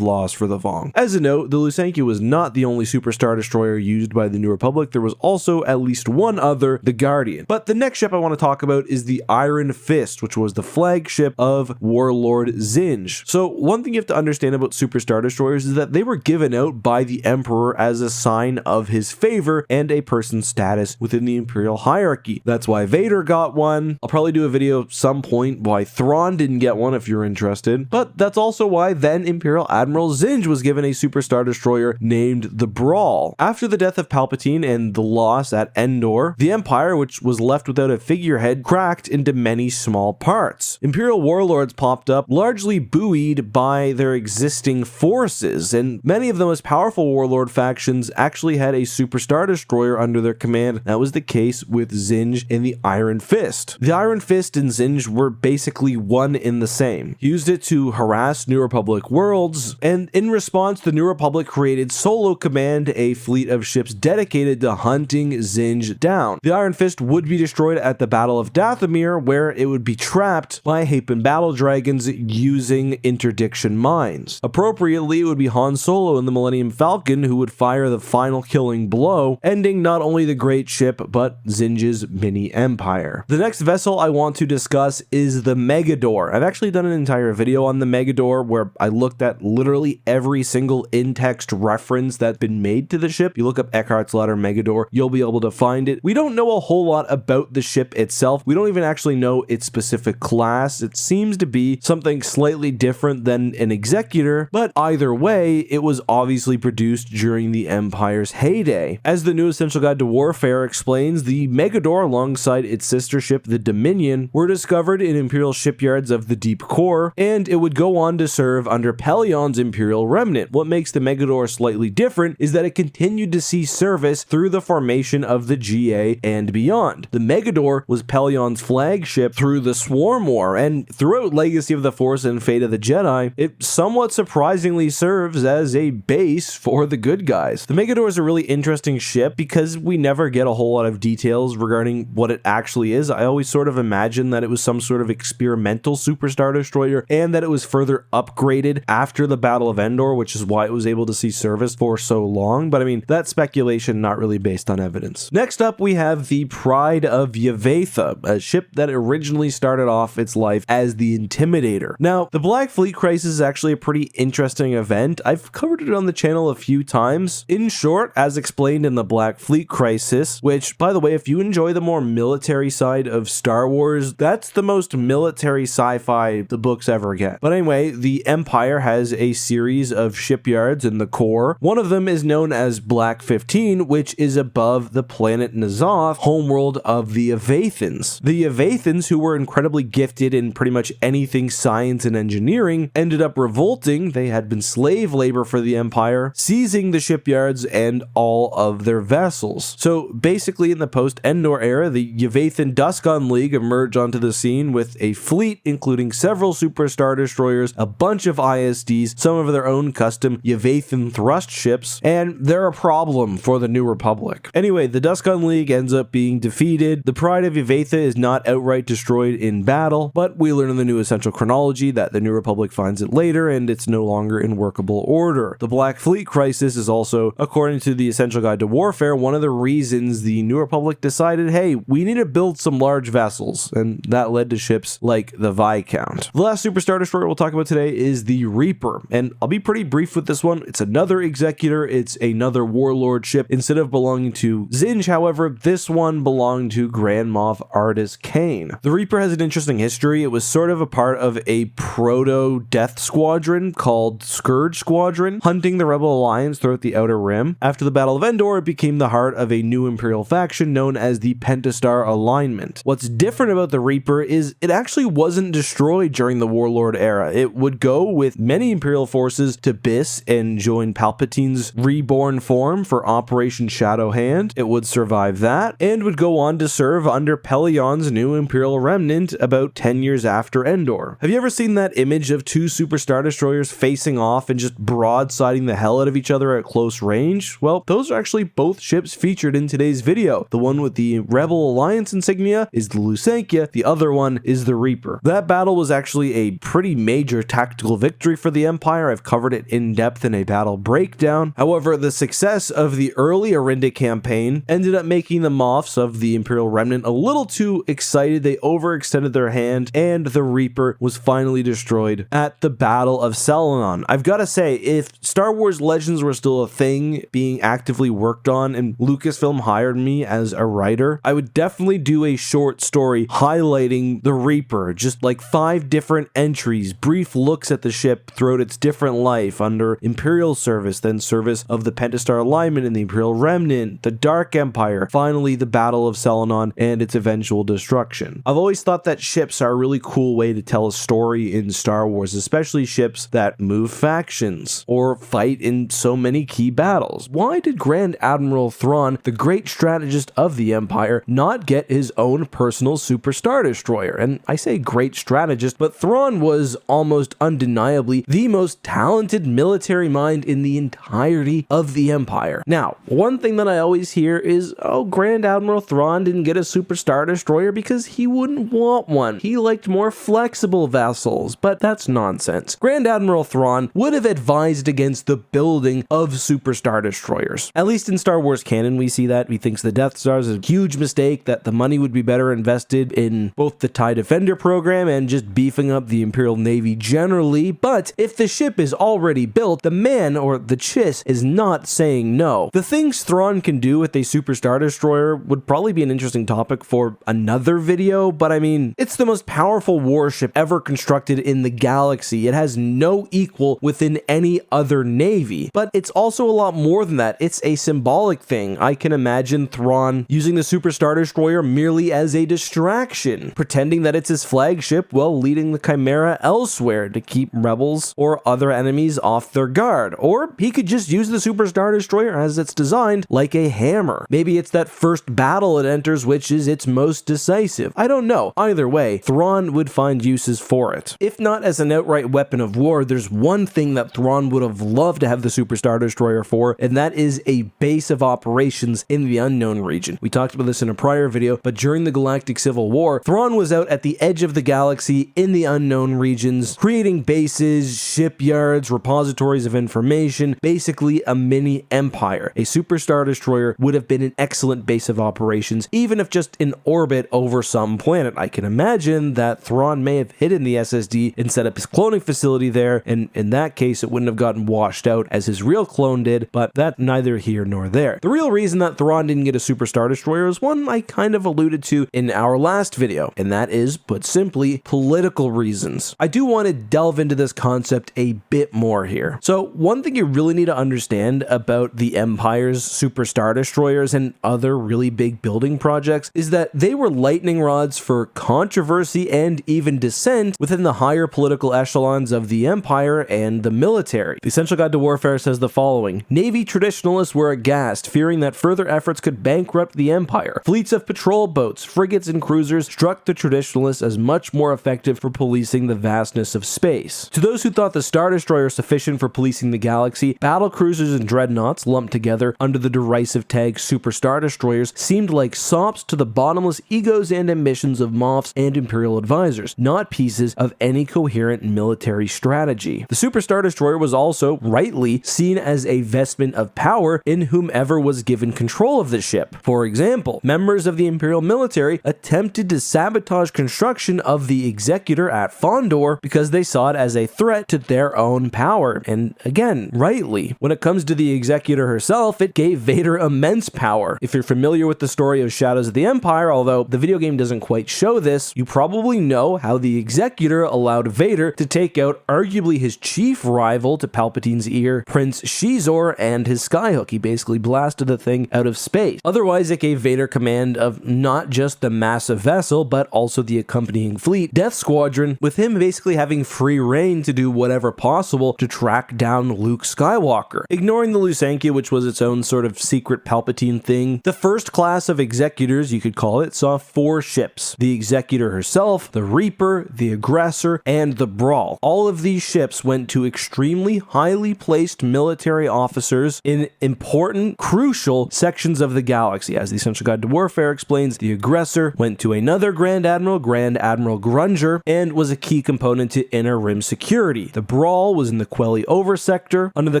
loss for the Vong. As a note, the Lusankya was not the only Super Star destroyer used by the New Republic. There was also at least one other, the Guardian. But the next ship I want to talk about is the Iron Fist, which was the flagship of Warlord Zinj. So one thing you have to understand about Super Star Destroyers is that they were given out by the Emperor as a sign of his favor and a person's status within the Imperial hierarchy. That's why Vader got one. I'll probably do a video some point why Thrawn didn't get one if you're interested. But that's also why then Imperial Admiral Zinj was given a Super Star Destroyer named the Brawl. After the death of Palpatine and the loss at Endor, the Empire, which was left without a figurehead, cracked into many small parts. Imperial warlords popped up, largely buoyed by their existing forces, and many of the most powerful warlord factions actually had a Super Star Destroyer under their command. That was the case with Zinj and the Iron Fist. The Iron Fist and Zinj were basically one in the same. He used it to harass New Republic worlds, and in response, the New Republic created Solo Command, a fleet of ships dedicated to hunting Zinj down. The Iron Fist would be destroyed at the Battle of Dathomir, where it would be trapped by Hapen battle dragons using interdiction mines. Appropriately, it would be Han Solo and the Millennium Falcon who would fire the final killing blow, ending not only the great ship, but Zinj's mini empire. The next vessel I want to discuss is the Megador. I've actually done an entire video on the Megador where I looked at literally every single in-text reference that's been made to the ship. You look up Eckhart's Ladder Megador, you'll be able to find it. We don't know a whole lot about the ship itself. We don't even actually know its specific class. It seems to be something slightly different than an Executor, but either way, it was obviously produced during the Empire's heyday. As the New Essential Guide to Warfare explains, the Megador, alongside its sister ship, the Dominion, were discovered in Imperial shipyards of the Deep Core, and it would go on to serve under Pelion's Imperial remnant. What makes the Megador slightly different is that it continued to see service through the formation of the GA and beyond. The Megador was Pelion's flagship through the Swarm War, and throughout Legacy of the Force and Fate of the Jedi, it somewhat surprisingly serves as a base for the good guys. The Megador is a really interesting ship because we never get a whole lot of details regarding what it actually is. I always sort of imagined that it was some sort of experimental Super Star Destroyer and that it was further upgraded after the Battle of Endor, which is why it was able to see service for so long. But I mean, that's speculation, not really based on evidence. Next up, we have the Pride of Yvetha, a ship that originally started off its life as the Intimidator. Now, the Black Fleet Crisis is actually a pretty interesting event. I've covered it on the channel a few times. In short, as explained in the Black Fleet Crisis, which, by the way, if you enjoy the more military side of Star Wars, that's the most military sci-fi the books ever get. But anyway, the Empire has a series of shipyards in the core. One of them is known as Black 15, which is above the planet N'Zoth, homeworld of the Yvathans. The Yvathans, who were incredibly gifted in pretty much anything science and engineering, ended up revolting. They had been slave labor for the Empire, seizing the shipyards and all of their vessels. So basically, in the post-Endor era, the Yvathan Duskon League emerged onto the scene with a fleet including several Super Star Destroyers, a bunch of ISDs, some of their own custom Yvathan thrust ships, and they're a problem for the New Republic. Anyway, the Duskon League ends up being defeated. The Pride of Yvetha is not outright destroyed in battle, but we learn in the New Essential Chronology that the New Republic finds it later and it's no longer in workable order. The Black Fleet Crisis is also, according to the Essential Guide to Warfare, one of the reasons the New Republic decided, hey, we need to build some large vessels, and that led to ships like the Viscount. The last Super Star Destroyer we'll talk about today is the Reaper, and I'll be pretty brief with this one. It's another Executor, it's another Warlord ship. Instead of belonging to Zinj, however, this one belonged to Grand Moff Ardus Kane. The Reaper has an interesting history. It was sort of a part of a proto-Death Squadron called Scourge Squadron, hunting the Rebel Alliance throughout the Outer Rim. After the Battle of Endor, it became the heart of a new Imperial faction known as the Pentastar Alignment. What's different about the Reaper is it actually wasn't destroyed during the Warlord era. It would go with many Imperial forces to Biss and join Palpatine's reborn form for Operation Shadow Hand. It would survive that and would go on to serve under Pelion's new Imperial remnant about 10 years after Endor. Have you ever seen that image of two Super Star Destroyers facing off and just broadsiding the hell out of each other at close range? Well, those are actually both ships featured in today's video. The one with the Rebel Alliance insignia is the Lusankya, the other one is the Reaper. That battle was actually a pretty major tactical victory for the Empire. I've covered it in depth in a battle breakdown. However, the success of the early Arinda campaign ended up making the Moffs of the Imperial Remnant a little too excited. They overextended their hand, and the Reaper was finally destroyed at the Battle of Selenon. I've got to say, if Star Wars Legends were still a thing being actively worked on and Lucasfilm hired me as a writer, I would definitely do a short story highlighting the Reaper, just like 5 different entries, brief looks at the ship throughout its different life under Imperial service, then service of the Pentastar Alignment and the Imperial Remnant, the Dark Empire, finally the Battle of Selenon and its eventual destruction. I've always thought that ships are a really cool way to tell a story in Star Wars, especially ships that move factions or fight in so many key battles. Why did Grand Admiral Thrawn, the great strategist of the Empire, not get his own personal Super Star Destroyer? And I say great strategist, but Thrawn was almost undeniably the most talented military mind in the entirety of the Empire. Now, one thing that I always hear is, oh, Grand Admiral Thrawn didn't get a Super Star Destroyer because he wouldn't want one. He liked more flexible vessels, but that's nonsense. Grand Admiral Thrawn would have advised against the building of Super Star Destroyers. At least in Star Wars canon, we see that. He thinks the Death Star is a huge mistake, that the money would be better invested in both the TIE Defender program and just beefing up the Imperial Navy generally. But if the ship is already built, the man, or the Chiss, is not saying no. The things Thrawn can do with a Super Star Destroyer would probably be an interesting topic for another video, but I mean, it's the most powerful warship ever constructed in the galaxy. It has no equal within any other navy, but it's also a lot more than that. It's a symbolic thing. I can imagine Thrawn using the Super Star Destroyer merely as a distraction, pretending that it's his flagship while leading the Chimera elsewhere to keep rebels or other enemies off their guard. Or he could just use the Super Star Destroyer as it's designed, like a hammer. Maybe it's that first battle it enters which is its most decisive. I don't know. Either way, Thrawn would find uses for it. If not as an outright weapon of war, there's one thing that Thrawn would have loved to have the Super Star Destroyer for, and that is a base of operations in the unknown region. We talked about this in a prior video, but during the Galactic Civil War, Thrawn was out at the edge of the galaxy in the unknown regions, creating bases, shipyards, repositories of information, basically a mini empire. A Super Star Destroyer would have been an excellent base of operations, even if just in orbit over some planet. I can imagine that Thrawn may have hidden the SSD and set up his cloning facility there, and in that case it wouldn't have gotten washed out as his real clone did, but that's neither here nor there. The real reason that Thrawn didn't get a Super Star Destroyer is one I kind of alluded to in our last video, and that is, put simply, political reasons. I do want to delve into this concept a bit more here. So one thing you really need to understand about the Empire's Super Star Destroyers and other really big building projects is that they were lightning rods for controversy and even dissent within the higher political echelons of the Empire and the military. The Essential Guide to Warfare says the following: Navy traditionalists were aghast, fearing that further efforts could bankrupt the Empire. Fleets of patrol boats, frigates, and cruisers struck the traditionalists as much more effective for policing the vastness of space. To those who thought the Star Destroyer sufficient for policing the galaxy, battlecruisers and dreadnoughts lumped together under the derisive tag Super Star Destroyers seemed like sops to the bottomless egos and ambitions of Moffs and Imperial advisors, not pieces of any coherent military strategy. The Super Star Destroyer was also, rightly, seen as a vestment of power in whomever was given control of the ship. For example, members of the Imperial military attempted to sabotage construction of the Executor at Fondor because they saw it as a threat to their own power, and again, rightly. When it comes to the Executor herself, it gave Vader immense power. If you're familiar with the story of Shadows of the Empire, although the video game doesn't quite show this, you probably know how the Executor allowed Vader to take out arguably his chief rival to Palpatine's ear, Prince Shizor, and his skyhook. He basically blasted the thing out of space. Otherwise, it gave Vader command of not just the massive vessel, but also the accompanying fleet, Death Squadron, with him basically having free reign to do whatever possible to track down Luke Skywalker. Ignoring the Lusankia, which was its own sort of secret Palpatine thing, the first class of Executors, you could call it, saw 4 ships: the Executor herself, the Reaper, the Aggressor, and the Brawl. All of these ships went to extremely highly placed military officers in important, crucial sections of the galaxy. As the Essential Guide to Warfare explains, the Aggressor went to another Grand Admiral Grunger, and was a key component to Inner Rim security. The Brawl was in the Quelly Over sector under the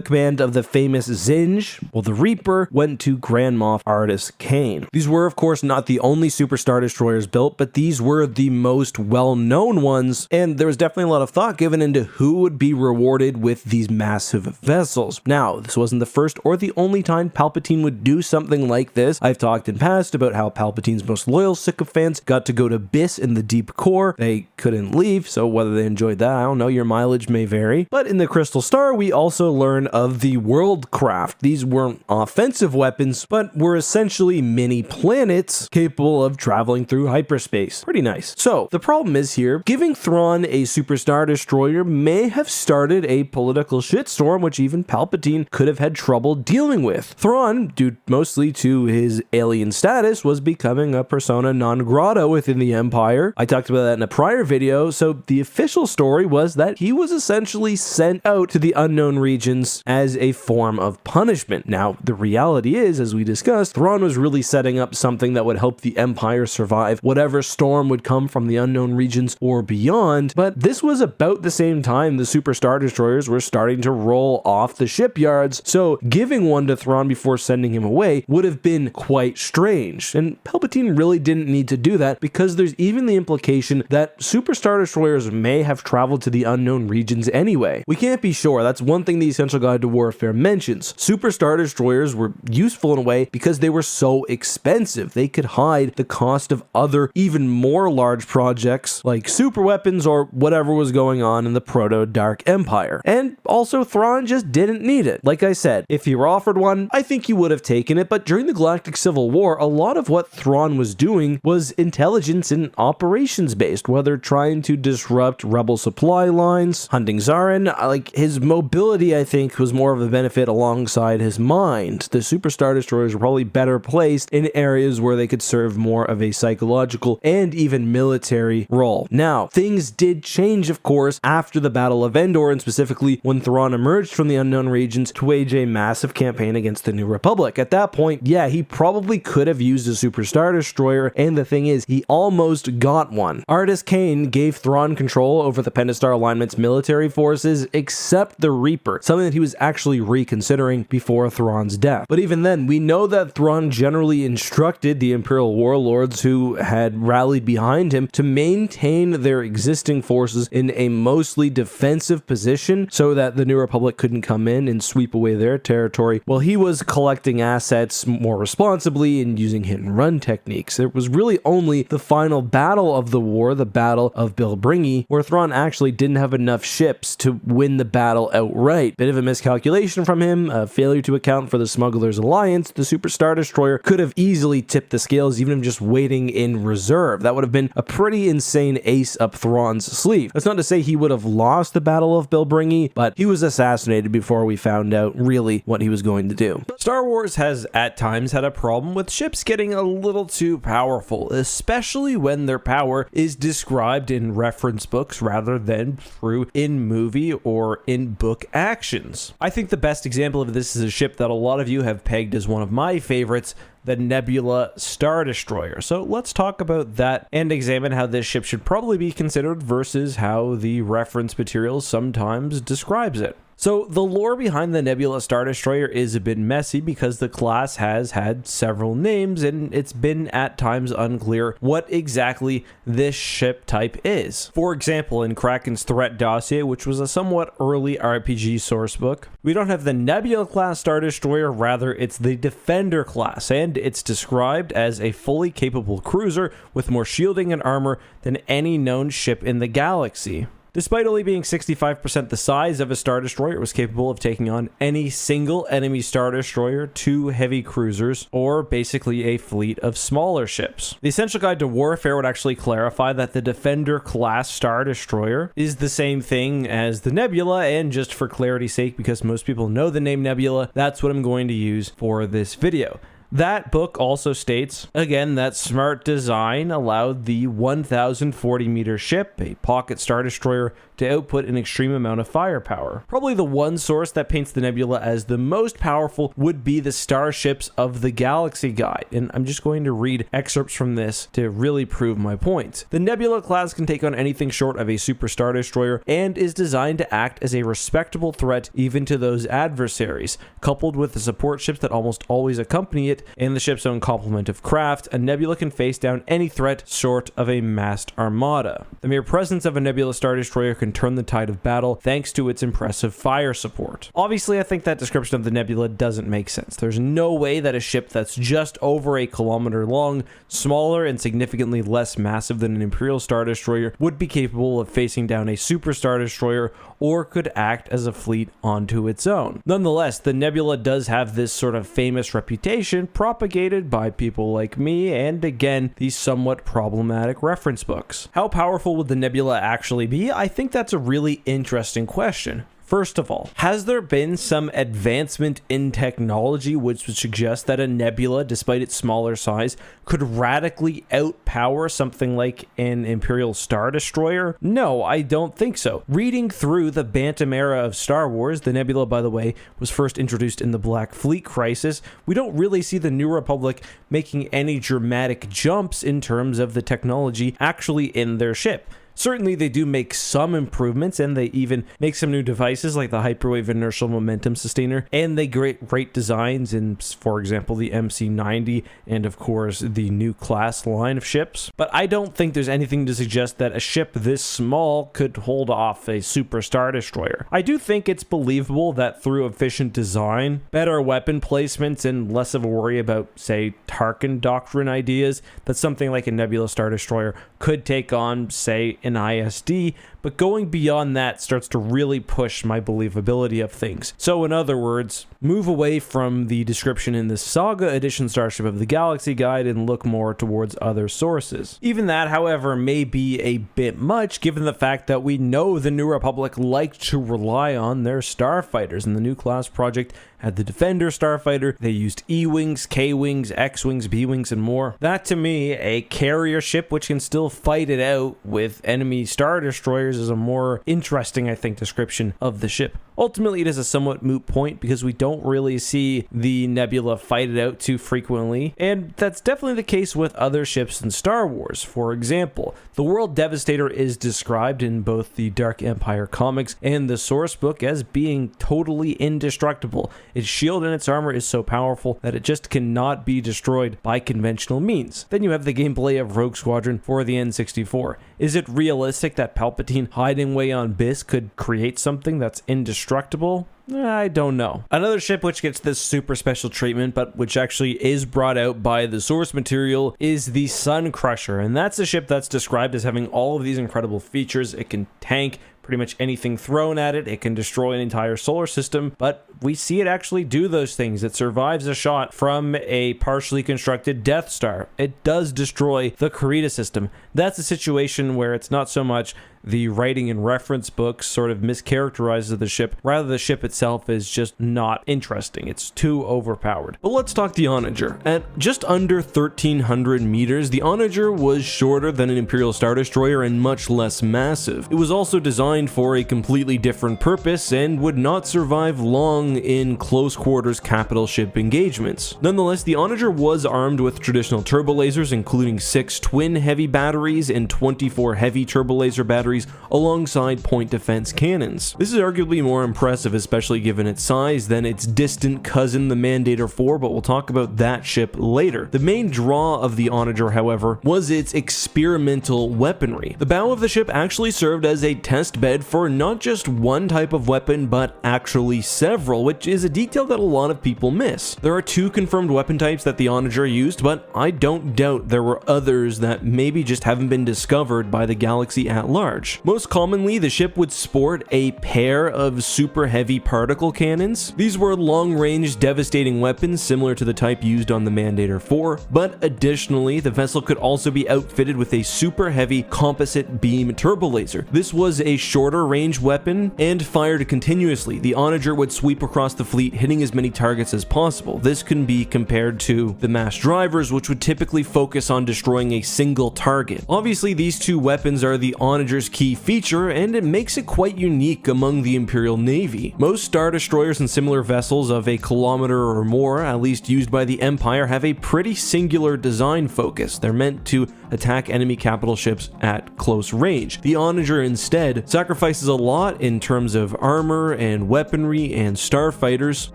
command of the famous Zinj, while the Reaper went to Grand Moff Artis Kane. These were, of course, not the only Super Star Destroyers built, but these were the most well-known ones, and there was definitely a lot of thought given into who would be rewarded with these massive vessels. Now, this wasn't the first or the only time Palpatine would do something like this. I've talked in past about how Palpatine's most loyal sycophants got to go to Biss in the deep core. They couldn't leave, so whether they enjoyed that, I don't know, your mileage may vary. But in the Crystal Star, we also learn of the Worldcraft. These weren't offensive weapons, but were essentially mini planets capable of traveling through hyperspace. Pretty nice. So, the problem is here, giving Thrawn a Super Star Destroyer may have started a political shitstorm which even Palpatine could have had trouble dealing with. Thrawn, due mostly to his alien status, was becoming a persona non grata within the Empire. I talked about that in a prior video, so the official story was that he was essentially sent out to the unknown regions as a form of punishment. Now, the reality is, as we discussed, Thrawn was really setting up something that would help the Empire survive whatever storm would come from the unknown regions or beyond, but this was about the same time the Super Star Destroyers were starting to roll off the shipyards, so giving one to Thrawn before sending him away would have been quite strange, and Palpatine really didn't need to do that because there's even the implication that Super Star Destroyers may have traveled to the unknown regions anyway. We can't be sure. That's one thing the Essential Guide to Warfare mentions. Super Star Destroyers were useful in a way because they were so expensive. They could hide the cost of other, even more large projects like super weapons or whatever was going on in the Proto-Dark Empire. And also, Thrawn just didn't need it. Like I said, if he were offered one, I think he would have taken it, but during the Galactic Civil War, a lot of what Thrawn was doing was intelligence and operations based, whether trying to disrupt rebel supply lines, hunting Zarin. Like, his mobility, I think, was more of a benefit alongside his mind. The Super Star Destroyers were probably better placed in areas where they could serve more of a psychological and even military role. Now, things did change, of course, after the Battle of Endor, and specifically when Thrawn emerged from the unknown regions to wage a massive campaign against the New Republic. At that point, yeah, he probably could have used a Super Star Destroyer, and the thing is, he almost got one. Artis Kane gave Thrawn control over the Pentastar Alignment's military forces, except the Reaper, something that he was actually reconsidering before Thrawn's death. But even then, we know that Thrawn generally instructed the Imperial warlords who had rallied behind him to maintain their existing forces in a mostly defensive position so that the New Republic couldn't come in and sweep away their territory, while he was collecting assets more responsibly and using hit and run techniques. It was really only the final battle of the war, the Battle of Bilbringi, where Thrawn actually didn't have enough ships to win the battle outright. Bit of a miscalculation from him, a failure to account for the Smugglers' Alliance. The Super Star Destroyer could have easily tipped the scales, even if just waiting in reserve. That would have been a pretty insane ace up Thrawn's sleeve. That's not to say he would have lost the Battle of Bilbringi, but he was assassinated before we found out really what he was going to do. Star Wars has at times had a problem with ships getting a little too powerful, especially when their power is described in reference books rather than through in-movie or in-book actions. I think the best example of this is a ship that a lot of you have pegged as one of my favorites, the Nebula Star Destroyer. So let's talk about that and examine how this ship should probably be considered versus how the reference material sometimes describes it. So the lore behind the Nebula Star Destroyer is a bit messy because the class has had several names and it's been at times unclear what exactly this ship type is. For example, in Kraken's Threat Dossier, which was a somewhat early RPG sourcebook, we don't have the Nebula class Star Destroyer, rather it's the Defender class, and it's described as a fully capable cruiser with more shielding and armor than any known ship in the galaxy. Despite only being 65% the size of a Star Destroyer, it was capable of taking on any single enemy Star Destroyer, 2 heavy cruisers, or basically a fleet of smaller ships. The Essential Guide to Warfare would actually clarify that the Defender class Star Destroyer is the same thing as the Nebula, and just for clarity's sake, because most people know the name Nebula, that's what I'm going to use for this video. That book also states, again, that smart design allowed the 1,040 meter ship, a pocket Star Destroyer, to output an extreme amount of firepower. Probably the one source that paints the Nebula as the most powerful would be the Starships of the Galaxy Guide, and I'm just going to read excerpts from this to really prove my point. The Nebula class can take on anything short of a Super Star Destroyer and is designed to act as a respectable threat even to those adversaries. Coupled with the support ships that almost always accompany it and the ship's own complement of craft, a Nebula can face down any threat short of a massed armada. The mere presence of a Nebula Star Destroyer can turn the tide of battle thanks to its impressive fire support. Obviously, I think that description of the Nebula doesn't make sense. There's no way that a ship that's just over a kilometer long, smaller and significantly less massive than an Imperial Star Destroyer would be capable of facing down a Super Star Destroyer or could act as a fleet onto its own. Nonetheless, the Nebula does have this sort of famous reputation propagated by people like me and, again, these somewhat problematic reference books. How powerful would the Nebula actually be? I think that's a really interesting question. First of all, has there been some advancement in technology which would suggest that a Nebula, despite its smaller size, could radically outpower something like an Imperial Star Destroyer? No, I don't think so. Reading through the Bantam era of Star Wars, the Nebula, by the way, was first introduced in the Black Fleet Crisis, we don't really see the New Republic making any dramatic jumps in terms of the technology actually in their ship. Certainly, they do make some improvements, and they even make some new devices like the Hyperwave Inertial Momentum Sustainer, and they create great designs in, for example, the MC-90 and, of course, the new class line of ships. But I don't think there's anything to suggest that a ship this small could hold off a Super Star Destroyer. I do think it's believable that through efficient design, better weapon placements, and less of a worry about, say, Tarkin Doctrine ideas, that something like a Nebula Star Destroyer could take on, say, an ISD, but going beyond that starts to really push my believability of things. So in other words, move away from the description in the Saga Edition Starship of the Galaxy Guide and look more towards other sources. Even that, however, may be a bit much given the fact that we know the New Republic liked to rely on their starfighters, and the new class project had the Defender Starfighter. They used E-Wings, K-Wings, X-Wings, B-Wings, and more. That, to me, a carrier ship which can still fight it out with enemy Star Destroyers is a more interesting, I think, description of the ship. Ultimately, it is a somewhat moot point because we don't really see the Nebula fight it out too frequently, and that's definitely the case with other ships in Star Wars. For example, the World Devastator is described in both the Dark Empire comics and the source book as being totally indestructible. Its shield and its armor is so powerful that it just cannot be destroyed by conventional means. Then you have the gameplay of Rogue Squadron for the N64. Is it realistic that Palpatine hiding away on Biss could create something that's indestructible? I don't know. Another ship which gets this super special treatment, but which actually is brought out by the source material, is the Sun Crusher, and that's a ship that's described as having all of these incredible features. It can tank pretty much anything thrown at it. It can destroy an entire solar system, but we see it actually do those things. It survives a shot from a partially constructed Death Star. It does destroy the Karita system. That's a situation where it's not so much the writing in reference books sort of mischaracterizes the ship, rather the ship itself is just not interesting. It's too overpowered. But let's talk the Onager. At just under 1,300 meters, the Onager was shorter than an Imperial Star Destroyer and much less massive. It was also designed for a completely different purpose and would not survive long in close quarters capital ship engagements. Nonetheless, the Onager was armed with traditional turbo lasers, including 6 twin heavy batteries and 24 heavy turbo laser batteries alongside point defense cannons. This is arguably more impressive, especially given its size, than its distant cousin, the Mandator 4, but we'll talk about that ship later. The main draw of the Onager, however, was its experimental weaponry. The bow of the ship actually served as a test bed for not just one type of weapon, but actually several, which is a detail that a lot of people miss. There are 2 confirmed weapon types that the Onager used, but I don't doubt there were others that maybe just haven't been discovered by the galaxy at large. Most commonly, the ship would sport a pair of super heavy particle cannons. These were long-range, devastating weapons similar to the type used on the Mandator 4, but additionally, the vessel could also be outfitted with a super heavy composite beam turbo laser. This was a shorter range weapon and fired continuously. The Onager would sweep across the fleet, hitting as many targets as possible. This can be compared to the mass drivers, which would typically focus on destroying a single target. Obviously, these two weapons are the Onager's key feature, and it makes it quite unique among the Imperial Navy. Most Star Destroyers and similar vessels of a kilometer or more, at least used by the Empire, have a pretty singular design focus. They're meant to attack enemy capital ships at close range. The Onager instead sacrifices a lot in terms of armor and weaponry and starfighters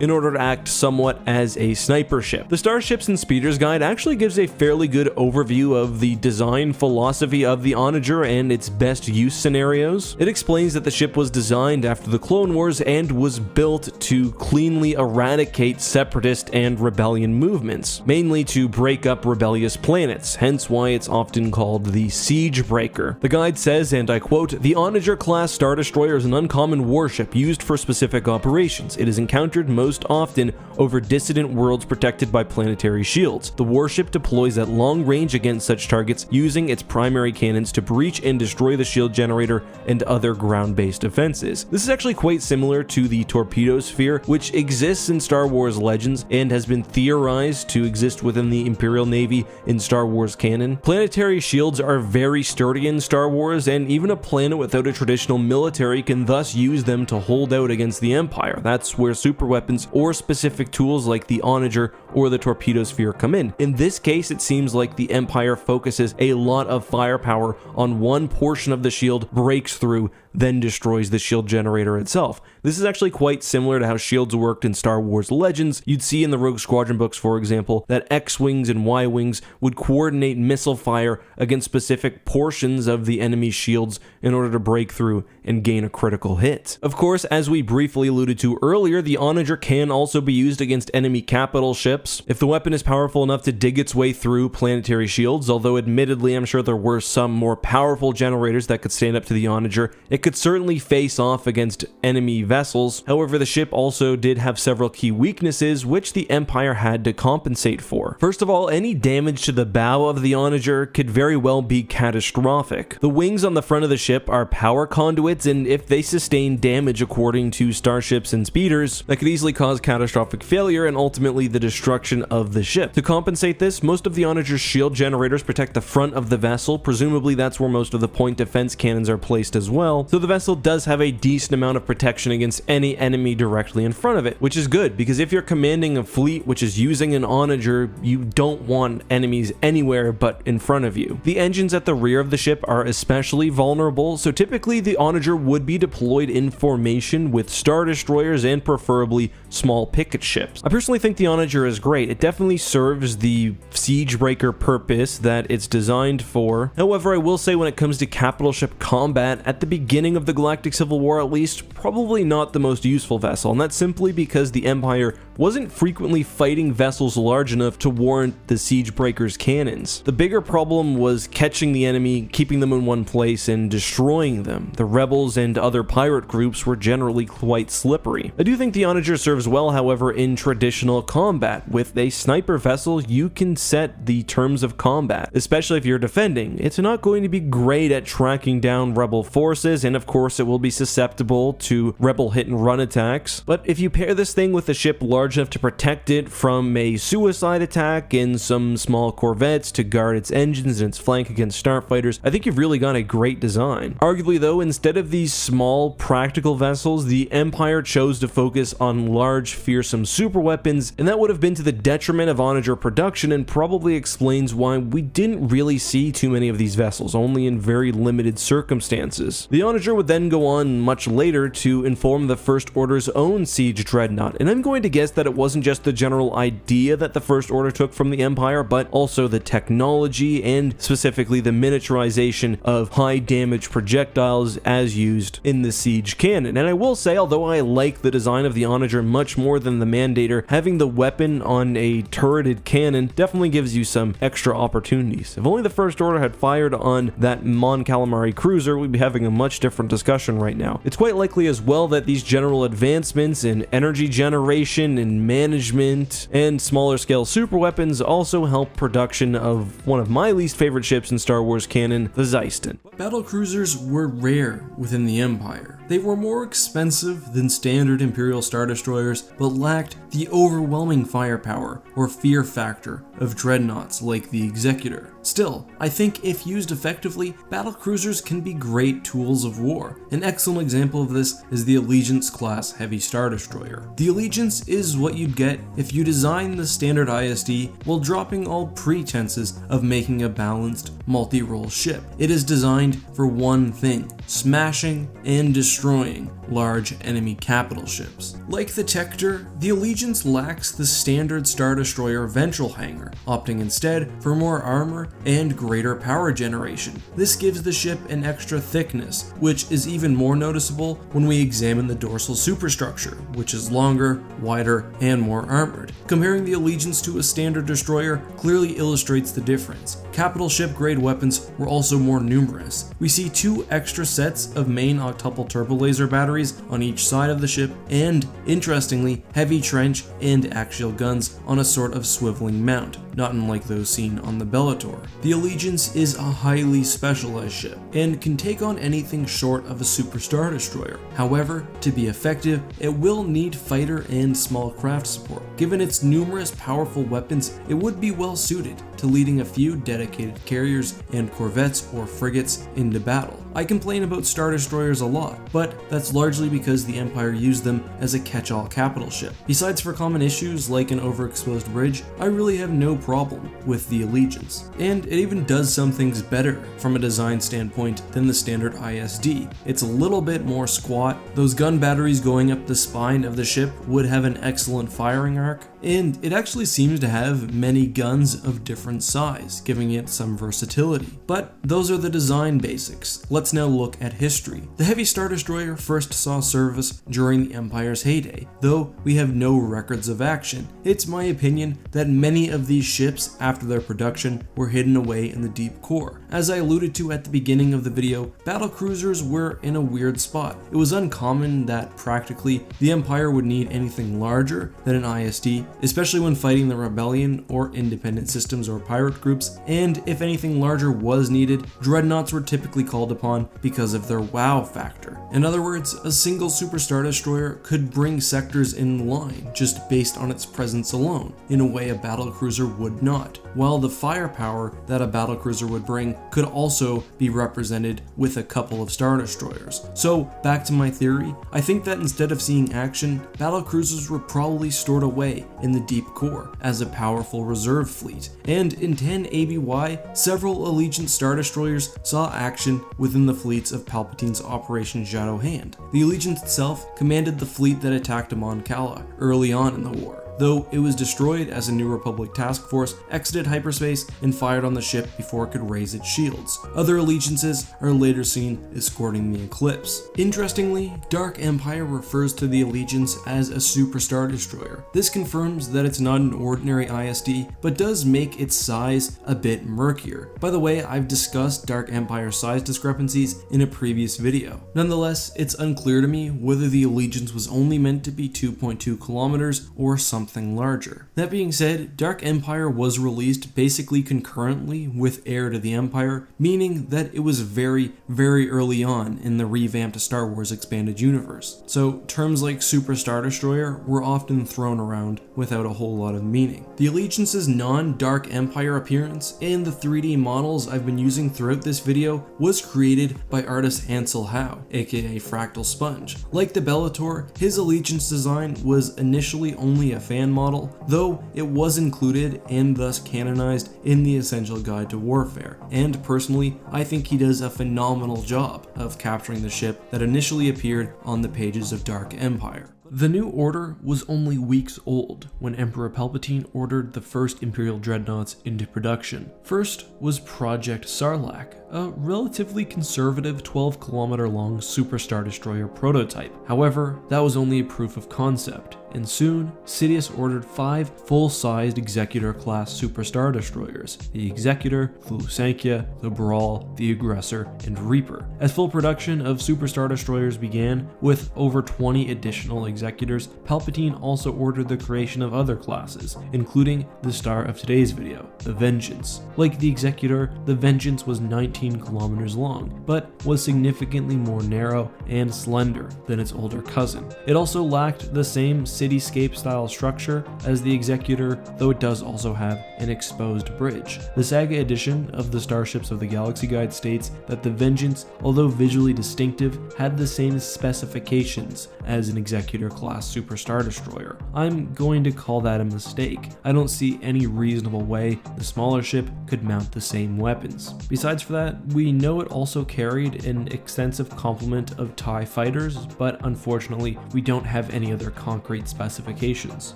in order to act somewhat as a sniper ship. The Starships and Speeders guide actually gives a fairly good overview of the design philosophy of the Onager and its best use scenarios. It explains that the ship was designed after the Clone Wars and was built to cleanly eradicate separatist and rebellion movements, mainly to break up rebellious planets, hence why it's often called the Siege Breaker. The guide says, and I quote, "The Onager class Star Destroyer is an uncommon warship used for specific operations. It is encountered most often over dissident worlds protected by planetary shields. The warship deploys at long range against such targets, using its primary cannons to breach and destroy the shield generator and other ground-based defenses." This is actually quite similar to the torpedo sphere, which exists in Star Wars Legends and has been theorized to exist within the Imperial Navy in Star Wars canon. Planetary shields are very sturdy in Star Wars, and even a planet without a traditional military can thus use them to hold out against the Empire. That's where super weapons or specific tools like the Onager or the torpedo sphere come in. In this case, it seems like the Empire focuses a lot of firepower on one portion of the shield, breaks through, then destroys the shield generator itself. This is actually quite similar to how shields worked in Star Wars Legends. You'd see in the Rogue Squadron books, for example, that X-Wings and Y-Wings would coordinate missile fire against specific portions of the enemy's shields in order to break through and gain a critical hit. Of course, as we briefly alluded to earlier, the Onager can also be used against enemy capital ships. If the weapon is powerful enough to dig its way through planetary shields, although admittedly I'm sure there were some more powerful generators that could stand up to the Onager, it could certainly face off against enemy vessels. However, the ship also did have several key weaknesses which the Empire had to compensate for. First of all, any damage to the bow of the Onager could very well be catastrophic. The wings on the front of the ship are power conduits, and if they sustain damage according to starships and speeders, that could easily cause catastrophic failure and ultimately the destruction of the ship. To compensate this, most of the Onager's shield generators protect the front of the vessel. Presumably that's where most of the point defense cannons are placed as well, so the vessel does have a decent amount of protection against any enemy directly in front of it, which is good because if you're commanding a fleet which is using an Onager, you don't want enemies anywhere but in front of you. The engines at the rear of the ship are especially vulnerable, so typically the Onager would be deployed in formation with Star Destroyers and preferably small picket ships. I personally think the Onager is great. It definitely serves the siege breaker purpose that it's designed for. However, I will say when it comes to capital ship combat, at the beginning of the Galactic Civil War at least, probably not the most useful vessel, and that's simply because the Empire wasn't frequently fighting vessels large enough to warrant the siege breaker's cannons. The bigger problem was catching the enemy, keeping them in one place, and destroying them. The rebels and other pirate groups were generally quite slippery. I do think the Onager serves well, however, in traditional combat. With a sniper vessel, you can set the terms of combat, especially if you're defending. It's not going to be great at tracking down rebel forces, and of course it will be susceptible to rebel hit and run attacks, but if you pair this thing with a ship large enough to protect it from a suicide attack and some small corvettes to guard its engines and its flank against starfighters, I think you've really got a great design. Arguably though, instead of these small practical vessels, the Empire chose to focus on large fearsome super weapons, and that would have been to the detriment of Onager production and probably explains why we didn't really see too many of these vessels, only in very limited circumstances. The Onager would then go on much later to inform the First Order's own siege dreadnought, and I'm going to guess that it wasn't just the general idea that the First Order took from the Empire, but also the technology and specifically the miniaturization of high damage projectiles as used in the siege cannon. And I will say, although I like the design of the Onager much more than the Mandator, having the weapon on a turreted cannon definitely gives you some extra opportunities. If only the First Order had fired on that Mon Calamari cruiser, we'd be having a much different discussion right now. It's quite likely as well that these general advancements in energy generation and management and smaller scale super weapons also help production of one of my least favorite ships in Star Wars canon, the Zeiston. Battlecruisers were rare within the Empire. They were more expensive than standard Imperial Star Destroyers, but lacked the overwhelming firepower or fear factor of dreadnoughts like the Executor. Still, I think if used effectively, battlecruisers can be great tools of war. An excellent example of this is the Allegiance class Heavy Star Destroyer. The Allegiance is what you'd get if you design the standard ISD while dropping all pretenses of making a balanced, multi-role ship. It is designed for one thing: smashing and destroying large enemy capital ships. Like the Tector, the Allegiance lacks the standard Star Destroyer ventral hangar, opting instead for more armor and greater power generation. This gives the ship an extra thickness, which is even more noticeable when we examine the dorsal superstructure, which is longer, wider, and more armored. Comparing the Allegiance to a standard destroyer clearly illustrates the difference. Capital ship grade weapons were also more numerous. We see 2 extra sets of main octuple turbo laser batteries on each side of the ship, and, interestingly, heavy trench and axial guns on a sort of swiveling mount, not unlike those seen on the Bellator. The Allegiance is a highly specialized ship, and can take on anything short of a Super Star Destroyer. However, to be effective, it will need fighter and small craft support. Given its numerous powerful weapons, it would be well suited to leading a few dedicated carriers and corvettes or frigates into battle. I complain about Star Destroyers a lot, but that's largely because the Empire used them as a catch-all capital ship. Besides for common issues like an overexposed bridge, I really have no problem with the Allegiance. And it even does some things better from a design standpoint than the standard ISD. It's a little bit more squat, those gun batteries going up the spine of the ship would have an excellent firing arc, and it actually seems to have many guns of different size, giving it some versatility. But those are the design basics. Let's now look at history. The Heavy Star Destroyer first saw service during the Empire's heyday, though we have no records of action. It's my opinion that many of these ships after their production were hidden away in the deep core. As I alluded to at the beginning of the video, battlecruisers were in a weird spot. It was uncommon that practically the Empire would need anything larger than an ISD, especially when fighting the Rebellion or independent systems or pirate groups, and if anything larger was needed, dreadnoughts were typically called upon because of their wow factor. In other words, a single Super Star Destroyer could bring sectors in line just based on its presence alone, in a way a battlecruiser would not, while the firepower that a battlecruiser would bring could also be represented with a couple of Star Destroyers. So back to my theory, I think that instead of seeing action, battlecruisers were probably stored away in the deep core as a powerful reserve fleet, and in 10 ABY, several Allegiance Star Destroyers saw action within the fleets of Palpatine's Operation Shadow Hand. The Allegiance itself commanded the fleet that attacked Amon Kala early on in the war, though it was destroyed as a New Republic task force exited hyperspace and fired on the ship before it could raise its shields. Other allegiances are later seen escorting the Eclipse. Interestingly, Dark Empire refers to the Allegiance as a Super Star Destroyer. This confirms that it's not an ordinary ISD, but does make its size a bit murkier. By the way, I've discussed Dark Empire size discrepancies in a previous video. Nonetheless, it's unclear to me whether the Allegiance was only meant to be 2.2 kilometers or something larger. That being said, Dark Empire was released basically concurrently with Heir to the Empire, meaning that it was very, very early on in the revamped Star Wars expanded universe. So terms like Super Star Destroyer were often thrown around without a whole lot of meaning. The Allegiance's non-Dark Empire appearance and the 3D models I've been using throughout this video was created by artist Ansel Howe, aka Fractal Sponge. Like the Bellator, his Allegiance design was initially only a fan model, though it was included and thus canonized in the Essential Guide to Warfare, and personally, I think he does a phenomenal job of capturing the ship that initially appeared on the pages of Dark Empire. The New Order was only weeks old when Emperor Palpatine ordered the first Imperial dreadnoughts into production. First was Project Sarlacc, a relatively conservative 12-kilometer long Super Star Destroyer prototype. However, that was only a proof of concept, and soon, Sidious ordered 5 full-sized Executor-class Super Star Destroyers: the Executor, the Lusankya, the Brawl, the Aggressor, and Reaper. As full production of Super Star Destroyers began, with over 20 additional Executors, Palpatine also ordered the creation of other classes, including the star of today's video, the Vengeance. Like the Executor, the Vengeance was 19 kilometers long, but was significantly more narrow and slender than its older cousin. It also lacked the same cityscape-style structure as the Executor, though it does also have an exposed bridge. The Saga edition of the Starships of the Galaxy Guide states that the Vengeance, although visually distinctive, had the same specifications as an Executor-class Super Star Destroyer. I'm going to call that a mistake. I don't see any reasonable way the smaller ship could mount the same weapons. Besides for that, we know it also carried an extensive complement of TIE fighters, but unfortunately, we don't have any other concrete specifications.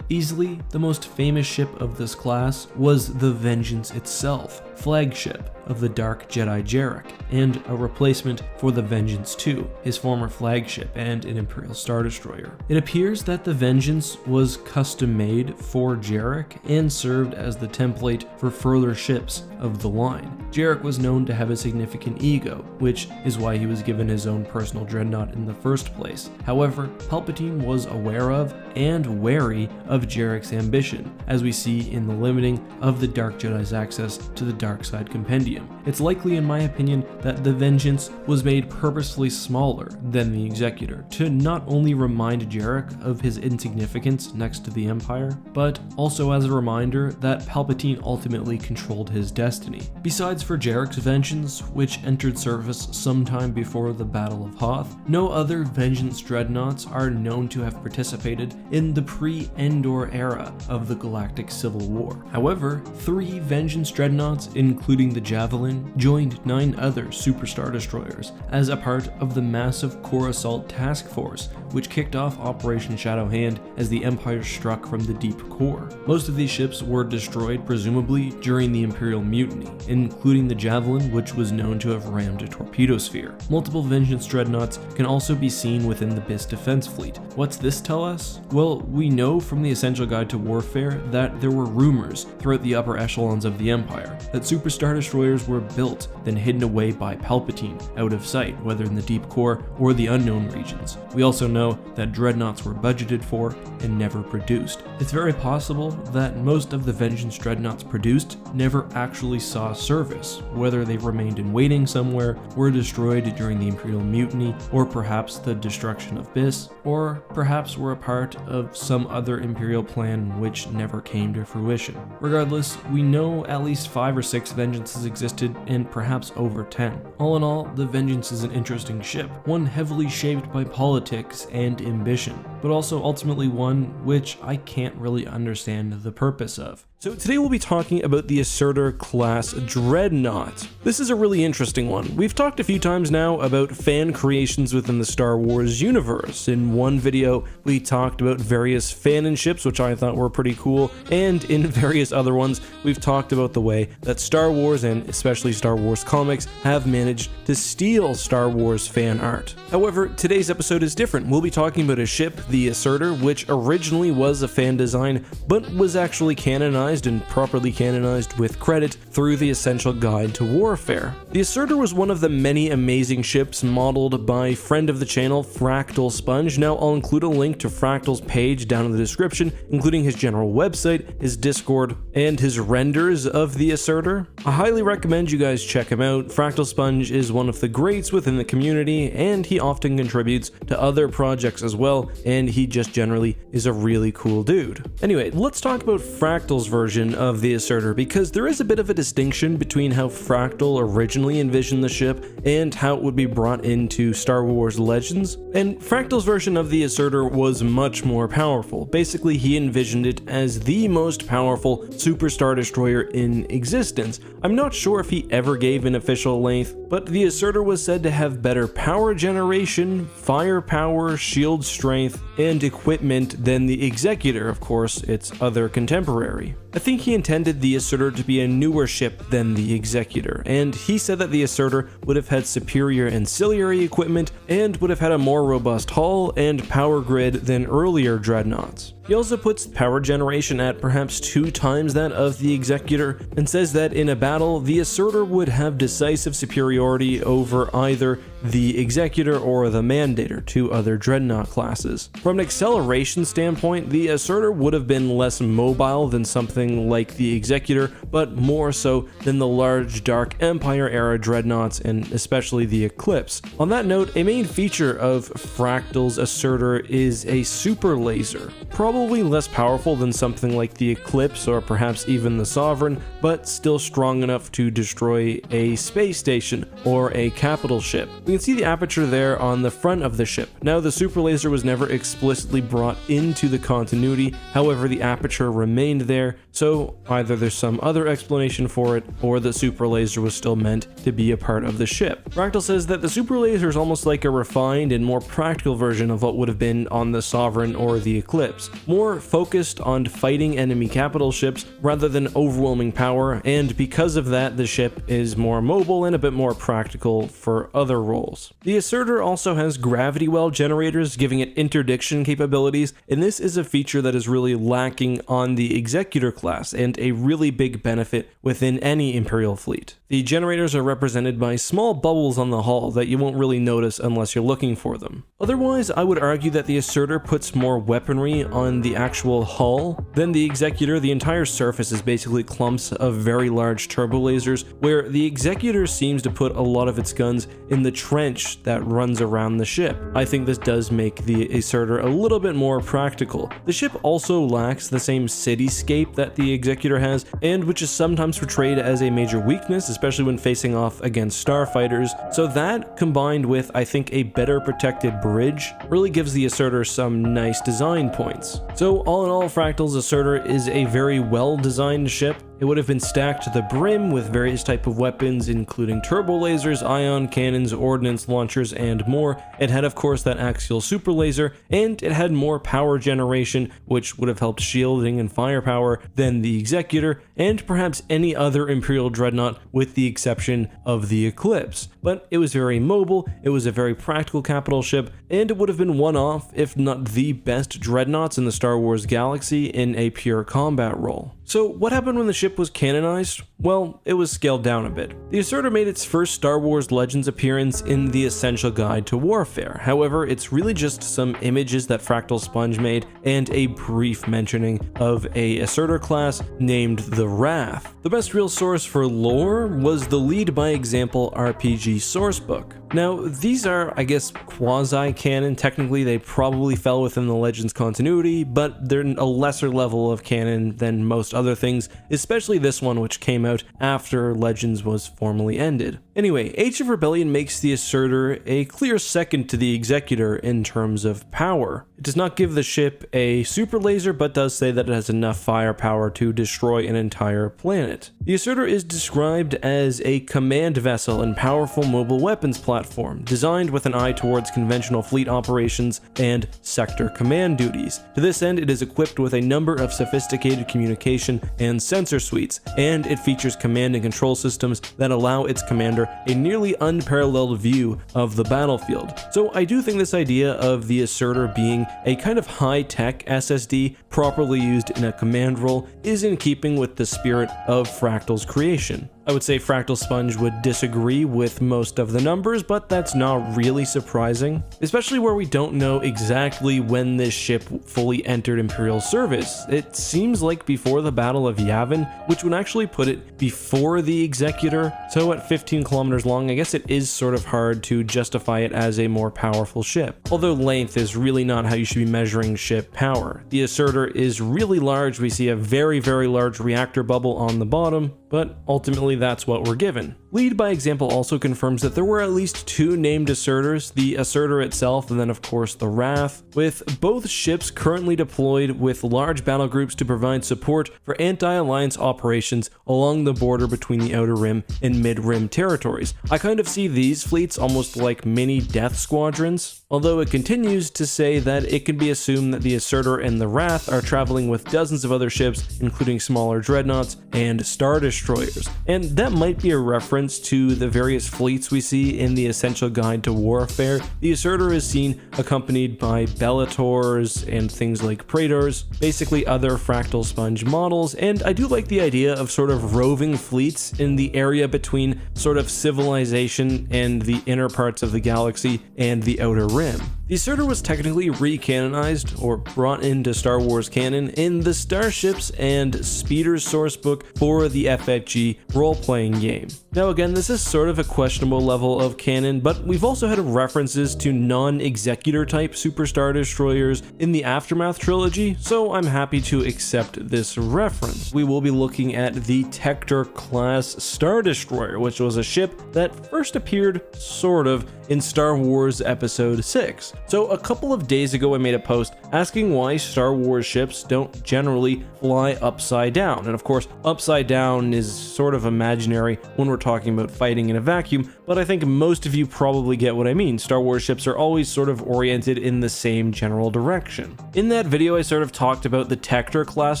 Easily, the most famous ship of this class was the Vengeance itself, flagship of the Dark Jedi Jarek, and a replacement for the Vengeance II, his former flagship and an Imperial Star Destroyer. It appears that the Vengeance was custom made for Jarek and served as the template for further ships of the line. Jarek was known to have a significant ego, which is why he was given his own personal dreadnought in the first place. However, Palpatine was aware of and wary of Jarek's ambition, as we see in the limiting of the Dark Jedi's access to the Dark Side Compendium. It's likely, in my opinion, that the Vengeance was made purposefully smaller than the Executor, to not only remind Jarek of his insignificance next to the Empire, but also as a reminder that Palpatine ultimately controlled his destiny. Besides for Jarek's Vengeance, which entered service sometime before the Battle of Hoth, no other Vengeance dreadnoughts are known to have participated in the pre-Endor era of the Galactic Civil War. However, 3 Vengeance dreadnoughts, including the Javelin, joined 9 other Super Star Destroyers as a part of the massive Core Assault Task Force, which kicked off Operation Shadow Hand as the Empire struck from the deep core. Most of these ships were destroyed presumably during the Imperial Mutiny, including the Javelin, which was known to have rammed a torpedo sphere. Multiple Vengeance dreadnoughts can also be seen within the BIS defense fleet. What's this tell us? Well, we know from the Essential Guide to Warfare that there were rumors throughout the upper echelons of the Empire that Super Star Destroyers were built, then hidden away by Palpatine, out of sight, whether in the deep core or the unknown regions. We also know that dreadnoughts were budgeted for and never produced. It's very possible that most of the Vengeance dreadnoughts produced never actually saw service, whether they remained in waiting somewhere, were destroyed during the Imperial Mutiny, or perhaps the destruction of BIS, or perhaps were a part of some other Imperial plan which never came to fruition. Regardless, we know at least 5 or 6 Vengeances existed, and perhaps over 10. All in all, the Vengeance is an interesting ship, one heavily shaped by politics and ambition, but also ultimately one which I can't really understand the purpose of. So today we'll be talking about the Assertor class Dreadnought. This is a really interesting one. We've talked a few times now about fan creations within the Star Wars universe. In one video, we talked about various Fanon ships, which I thought were pretty cool, and in various other ones, we've talked about the way that Star Wars, and especially Star Wars comics, have managed to steal Star Wars fan art. However, today's episode is different. We'll be talking about a ship, the Assertor, which originally was a fan design, but was actually canonized and properly canonized with credit through the Essential Guide to Warfare. The Assertor was one of the many amazing ships modeled by friend of the channel, Fractal Sponge. Now I'll include a link to Fractal's page down in the description, including his general website, his Discord, and his renders of the Assertor. I highly recommend you guys check him out. Fractal Sponge is one of the greats within the community, and he often contributes to other projects as well, and he just generally is a really cool dude. Anyway, let's talk about Fractal's version of the Assertor, because there is a bit of a distinction between how Fractal originally envisioned the ship and how it would be brought into Star Wars Legends. And Fractal's version of the Assertor was much more powerful. Basically, he envisioned it as the most powerful Super Star Destroyer in existence. I'm not sure if he ever gave an official length, but the Assertor was said to have better power generation, firepower, shield strength, and equipment than the Executor, of course, its other contemporary. I think he intended the Assertor to be a newer ship than the Executor, and he said that the Assertor would have had superior ancillary equipment and would have had a more robust hull and power grid than earlier dreadnoughts. He also puts power generation at perhaps 2 times that of the Executor, and says that in a battle, the Assertor would have decisive superiority over either the Executor or the Mandator, two other Dreadnought classes. From an acceleration standpoint, the Assertor would have been less mobile than something like the Executor, but more so than the large Dark Empire era Dreadnoughts and especially the Eclipse. On that note, a main feature of Fractal's Assertor is a super laser, probably less powerful than something like the Eclipse or perhaps even the Sovereign, but still strong enough to destroy a space station or a capital ship. We can see the aperture there on the front of the ship. Now, the super laser was never explicitly brought into the continuity, however the aperture remained there, so either there's some other explanation for it or the super laser was still meant to be a part of the ship. Fractal says that the super laser is almost like a refined and more practical version of what would have been on the Sovereign or the Eclipse, more focused on fighting enemy capital ships rather than overwhelming power, and because of that the ship is more mobile and a bit more practical for other roles. The Assertor also has gravity well generators, giving it interdiction capabilities, and this is a feature that is really lacking on the Executor class and a really big benefit within any Imperial fleet. The generators are represented by small bubbles on the hull that you won't really notice unless you're looking for them. Otherwise, I would argue that the Assertor puts more weaponry on the actual hull than the Executor. The entire surface is basically clumps of very large turbo lasers, where the Executor seems to put a lot of its guns in the trench that runs around the ship. I think this does make the Assertor a little bit more practical. The ship also lacks the same cityscape that the Executor has, and which is sometimes portrayed as a major weakness, especially when facing off against starfighters. So that, combined with, I think, a better protected bridge, really gives the Assertor some nice design points. So all in all, Fractal's Assertor is a very well-designed ship. It would have been stacked to the brim with various types of weapons, including turbo lasers, ion cannons, ordnance launchers, and more. It had, of course, that axial super laser, and it had more power generation, which would have helped shielding and firepower than the Executor, and perhaps any other Imperial Dreadnought with the exception of the Eclipse. But it was very mobile, it was a very practical capital ship, and it would have been one of, if not the best Dreadnoughts in the Star Wars galaxy in a pure combat role. So what happened when the ship was canonized? Well, it was scaled down a bit. The Assertor made its first Star Wars Legends appearance in the Essential Guide to Warfare. However, it's really just some images that Fractal Sponge made and a brief mentioning of a Assertor class named the Wrath. The best real source for lore was the Lead by Example RPG sourcebook. Now, these are, I guess, quasi-canon. Technically, they probably fell within the Legends continuity, but they're a lesser level of canon than most other things, especially this one, which came out after Legends was formally ended. Anyway, Age of Rebellion makes the Assertor a clear second to the Executor in terms of power. It does not give the ship a super laser, but does say that it has enough firepower to destroy an entire planet. The Assertor is described as a command vessel and powerful mobile weapons platform, designed with an eye towards conventional fleet operations and sector command duties. To this end, it is equipped with a number of sophisticated communication and sensor suites, and it features command and control systems that allow its commander a nearly unparalleled view of the battlefield. So I do think this idea of the Assertor being a kind of high-tech SSD properly used in a command role is in keeping with the spirit of Fractal's creation. I would say Fractal Sponge would disagree with most of the numbers, but that's not really surprising, especially where we don't know exactly when this ship fully entered Imperial service. It seems like before the Battle of Yavin, which would actually put it before the Executor, so at 15 kilometers long, I guess it is sort of hard to justify it as a more powerful ship. Although length is really not how you should be measuring ship power. The Assertor is really large, we see a very, very large reactor bubble on the bottom, but ultimately that's what we're given. Lead by Example also confirms that there were at least two named Assertors, the Assertor itself and then of course the Wrath, with both ships currently deployed with large battle groups to provide support for anti-alliance operations along the border between the Outer Rim and Mid-Rim territories. I kind of see these fleets almost like mini death squadrons, although it continues to say that it can be assumed that the Assertor and the Wrath are traveling with dozens of other ships, including smaller dreadnoughts and star destroyers. And that might be a reference reference to the various fleets we see in the Essential Guide to Warfare. The Assertor is seen accompanied by Bellators and things like Praetors, basically other fractal sponge models, and I do like the idea of sort of roving fleets in the area between sort of civilization and the inner parts of the galaxy and the Outer Rim. The Assertor was technically recanonized, or brought into Star Wars canon, in the Starships and Speeders sourcebook for the FFG role-playing game. Now again, this is sort of a questionable level of canon, but we've also had references to non-executor type Super Star Destroyers in the Aftermath trilogy, so I'm happy to accept this reference. We will be looking at the Tector class Star Destroyer, which was a ship that first appeared, sort of, in Star Wars Episode 6. So a couple of days ago I made a post asking why Star Wars ships don't generally fly upside down, and of course upside down is sort of imaginary when we're talking about fighting in a vacuum, but I think most of you probably get what I mean. Star Wars ships are always sort of oriented in the same general direction. In that video I sort of talked about the Tector class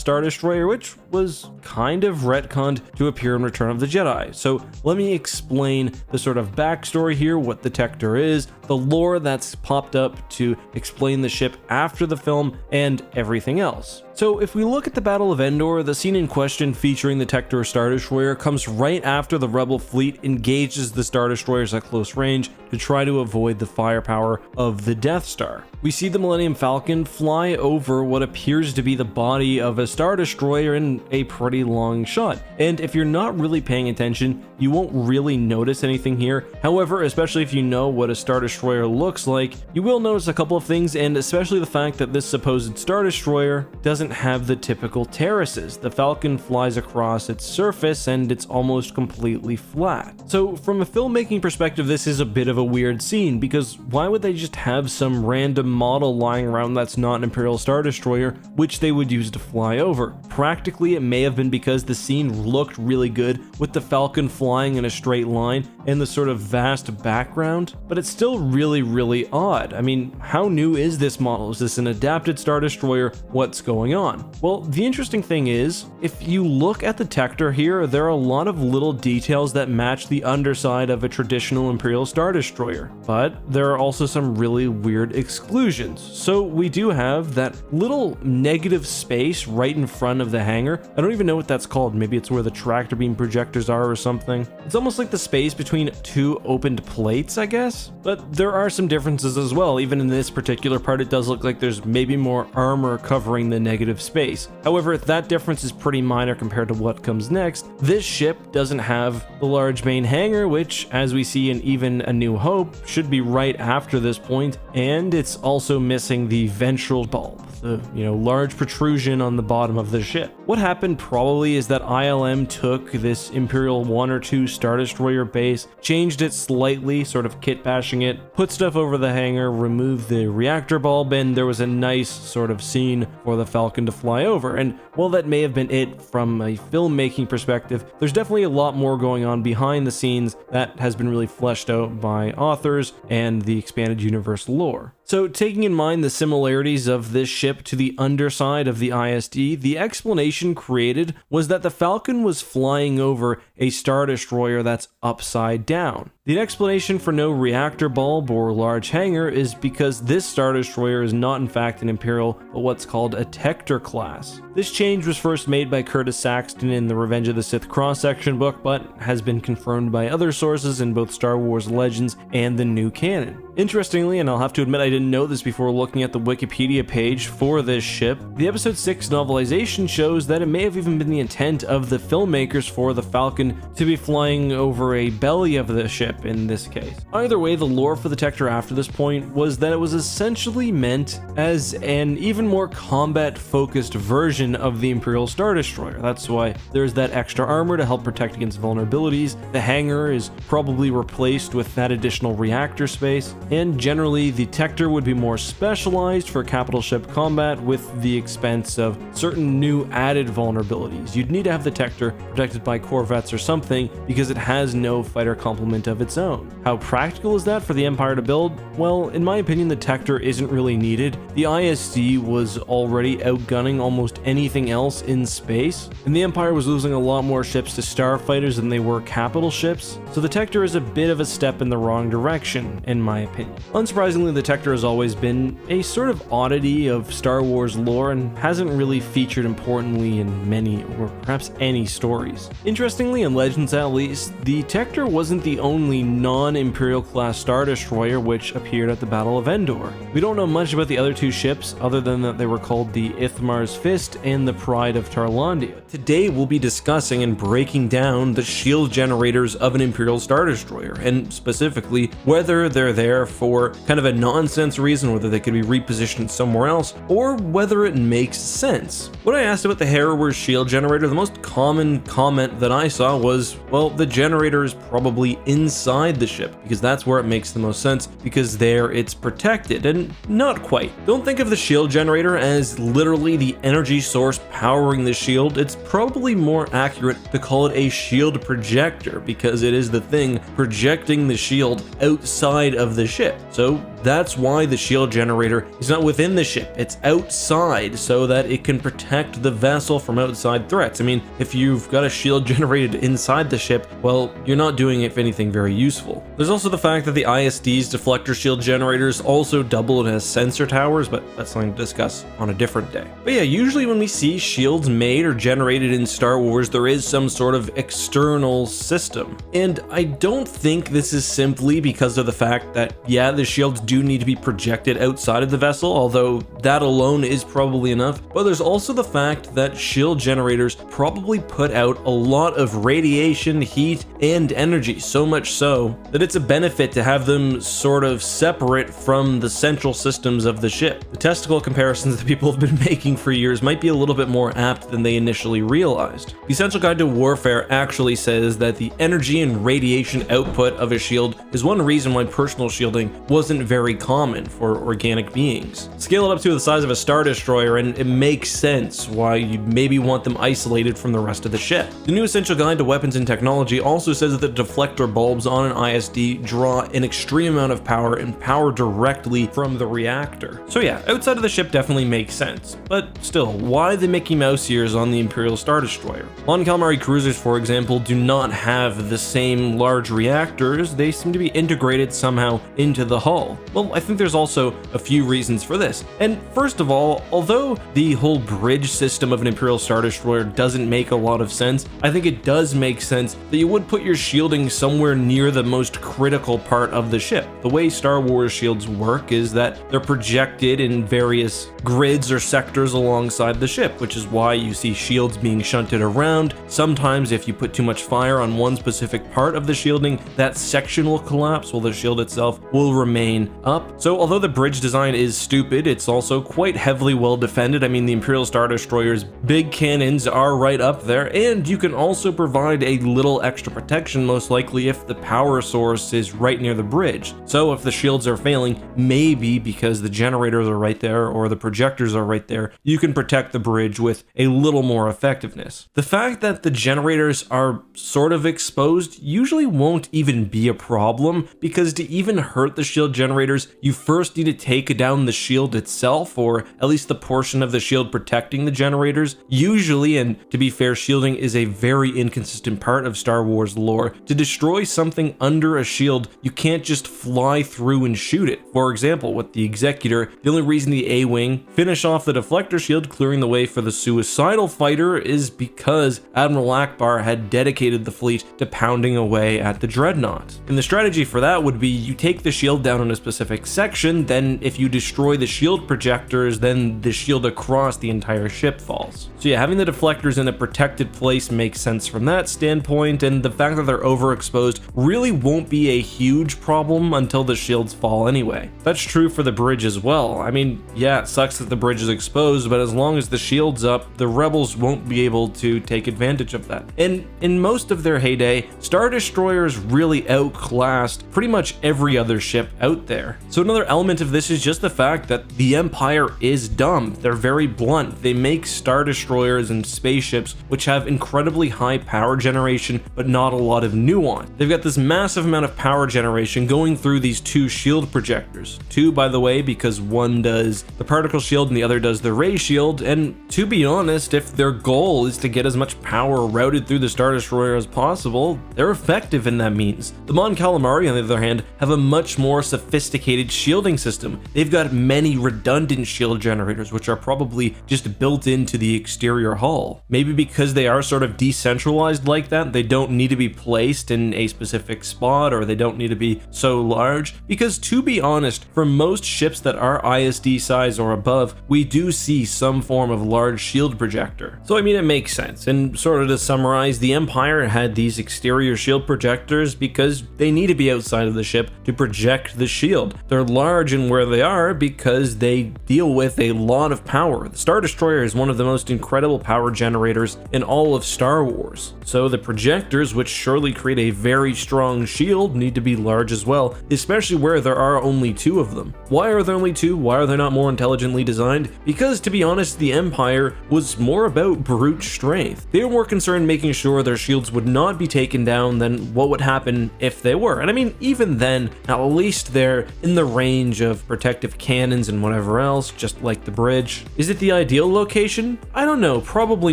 Star Destroyer, which was kind of retconned to appear in Return of the Jedi. So let me explain the sort of backstory here, what the Tector is, the lore that's popped up to explain the ship after the film, and everything else. So if we look at the Battle of Endor, the scene in question featuring the Tector Star Destroyer comes right after the Rebel fleet engages the Star Destroyers at close range to try to avoid the firepower of the Death Star. We see the Millennium Falcon fly over what appears to be the body of a Star Destroyer in a pretty long shot, and if you're not really paying attention, you won't really notice anything here. However, especially if you know what a Star Destroyer looks like, you will notice a couple of things, and especially the fact that this supposed Star Destroyer doesn't have the typical terraces. The Falcon flies across its surface and it's almost completely flat. So from a filmmaking perspective, this is a bit of a weird scene, because why would they just have some random model lying around that's not an Imperial Star Destroyer, which they would use to fly over? Practically, it may have been because the scene looked really good with the Falcon flying in a straight line and the sort of vast background, but it's still really odd. I mean, how new is this model? Is this an adapted Star Destroyer? What's going on? Well, the interesting thing is, if you look at the Tector here, there are a lot of little details that match the underside of a traditional Imperial Star Destroyer, but there are also some really weird exclusions. So we do have that little negative space right in front of the hangar. I don't even know what that's called. Maybe it's where the tractor beam projectors are or something. It's almost like the space between two opened plates, I guess. But there are some differences as well. Even in this particular part, it does look like there's maybe more armor covering the negative space. However, that difference is pretty minor compared to what comes next. This ship doesn't have the large main hangar, which, as we see in even A New Hope, should be right after this point, and it's also missing the ventral bulb, the large protrusion on the bottom of the ship. What happened probably is that ILM took this Imperial 1 or 2 Star Destroyer base, changed it slightly, sort of kit bashing it, put stuff over the hangar, removed the reactor bulb, and there was a nice sort of scene for the Falcon to fly over. And while that may have been it from a filmmaking perspective, there's definitely a lot more going on behind the scenes that has been really fleshed out by authors and the expanded universe lore. So taking in mind the similarities of this ship to the underside of the ISD, the explanation created was that the Falcon was flying over a Star Destroyer that's upside down. The explanation for no reactor bulb or large hangar is because this Star Destroyer is not in fact an Imperial, but what's called a Tector class. This change was first made by Curtis Saxton in the Revenge of the Sith cross-section book, but has been confirmed by other sources in both Star Wars Legends and the new canon. Interestingly, and I'll have to admit I didn't know this before looking at the Wikipedia page for this ship, the Episode 6 novelization shows that it may have even been the intent of the filmmakers for the Falcon to be flying over a belly of the ship in this case. Either way, the lore for the Tector after this point was that it was essentially meant as an even more combat-focused version of the Imperial Star Destroyer. That's why there's that extra armor to help protect against vulnerabilities, the hangar is probably replaced with that additional reactor space, and generally the Tector Tector would be more specialized for capital ship combat with the expense of certain new added vulnerabilities. You'd need to have the Tector protected by corvettes or something because it has no fighter complement of its own. How practical is that for the Empire to build? Well, in my opinion, the Tector isn't really needed. The ISD was already outgunning almost anything else in space, and the Empire was losing a lot more ships to starfighters than they were capital ships, so the Tector is a bit of a step in the wrong direction, in my opinion. Unsurprisingly, the Tector has always been a sort of oddity of Star Wars lore and hasn't really featured importantly in many or perhaps any stories. Interestingly, in Legends at least, the Tector wasn't the only non-Imperial class Star Destroyer which appeared at the Battle of Endor. We don't know much about the other two ships other than that they were called the Ithmar's Fist and the Pride of Tarlandia. Today we'll be discussing and breaking down the shield generators of an Imperial Star Destroyer, and specifically whether they're there for kind of a nonsense reason, whether they could be repositioned somewhere else, or whether it makes sense. When I asked about the Harrower's shield generator, the most common comment that I saw was, well, the generator is probably inside the ship, because that's where it makes the most sense, because there it's protected, and not quite. Don't think of the shield generator as literally the energy source powering the shield. It's probably more accurate to call it a shield projector, because it is the thing projecting the shield outside of the ship. So that's why the shield generator is not within the ship, it's outside so that it can protect the vessel from outside threats. I mean, if you've got a shield generated inside the ship, well, you're not doing, if anything, very useful. There's also the fact that the ISD's deflector shield generators also double as sensor towers, but that's something to discuss on a different day. But yeah, usually when we see shields made or generated in Star Wars, there is some sort of external system. And I don't think this is simply because of the fact that, yeah, the shields do need to be projected outside of the vessel, although that alone is probably enough, but there's also the fact that shield generators probably put out a lot of radiation, heat, and energy, so much so that it's a benefit to have them sort of separate from the central systems of the ship. The testicle comparisons that people have been making for years might be a little bit more apt than they initially realized. The Essential Guide to Warfare actually says that the energy and radiation output of a shield is one reason why personal shielding wasn't very common for organic beings. Scale it up to the size of a Star Destroyer and it makes sense why you'd maybe want them isolated from the rest of the ship. The new Essential Guide to Weapons and Technology also says that the deflector bulbs on an ISD draw an extreme amount of power and power directly from the reactor. So yeah, outside of the ship definitely makes sense, but still, why the Mickey Mouse ears on the Imperial Star Destroyer? Mon Calamari cruisers, for example, do not have the same large reactors. They seem to be integrated somehow into the hull. Well, I think there's also a few reasons for this. And first of all, although the whole bridge system of an Imperial Star Destroyer doesn't make a lot of sense, I think it does make sense that you would put your shielding somewhere near the most critical part of the ship. The way Star Wars shields work is that they're projected in various grids or sectors alongside the ship, which is why you see shields being shunted around. Sometimes if you put too much fire on one specific part of the shielding, that section will collapse while the shield itself will remain up. So although the bridge design is stupid, it's also quite heavily well defended. I mean, the Imperial Star Destroyer's big cannons are right up there, and you can also provide a little extra protection, most likely if the power source is right near the bridge. So if the shields are failing, maybe because the generators are right there or the projectors are right there, you can protect the bridge with a little more effectiveness. The fact that the generators are sort of exposed usually won't even be a problem, because to even hurt the shield generators, you first need to take down the shield itself, or at least the portion of the shield protecting the generators. Usually, and to be fair, shielding is a very inconsistent part of Star Wars lore. To destroy something under a shield, you can't just fly through and shoot it. For example, with the Executor, the only reason the A-Wing finished off the deflector shield, clearing the way for the suicidal fighter, is because Admiral Akbar had dedicated the fleet to pounding away at the Dreadnought. And the strategy for that would be you take the shield down in a specific section, then if you destroy the shield projectors, then the shield across the entire ship falls. So yeah, having the deflectors in a protected place makes sense from that standpoint, and the fact that they're overexposed really won't be a huge problem until the shields fall anyway. That's true for the bridge as well. I mean, yeah, it sucks that the bridge is exposed, but as long as the shield's up, the rebels won't be able to take advantage of that. And in most of their heyday, Star Destroyers really outclassed pretty much every other ship out there. Empire. So another element of this is just the fact that the Empire is dumb. They're very blunt. They make Star Destroyers and spaceships which have incredibly high power generation, but not a lot of nuance. They've got this massive amount of power generation going through these two shield projectors. Two, by the way, because one does the particle shield and the other does the ray shield, and to be honest, if their goal is to get as much power routed through the Star Destroyer as possible, they're effective in that means. The Mon Calamari, on the other hand, have a much more sophisticated shielding system. They've got many redundant shield generators, which are probably just built into the exterior hull. Maybe because they are sort of decentralized like that, they don't need to be placed in a specific spot, or they don't need to be so large, because to be honest, for most ships that are ISD size or above, we do see some form of large shield projector. So I mean, it makes sense. And sort of to summarize, the Empire had these exterior shield projectors because they need to be outside of the ship to project the shield. They're large in where they are because they deal with a lot of power. The Star Destroyer is one of the most incredible power generators in all of Star Wars. So the projectors, which surely create a very strong shield, need to be large as well, especially where there are only two of them. Why are there only two? Why are they not more intelligently designed? Because to be honest, the Empire was more about brute strength. They were more concerned making sure their shields would not be taken down than what would happen if they were. And I mean, even then, at least they're in the range of protective cannons and whatever else, just like the bridge. Is it the ideal location? I don't know, probably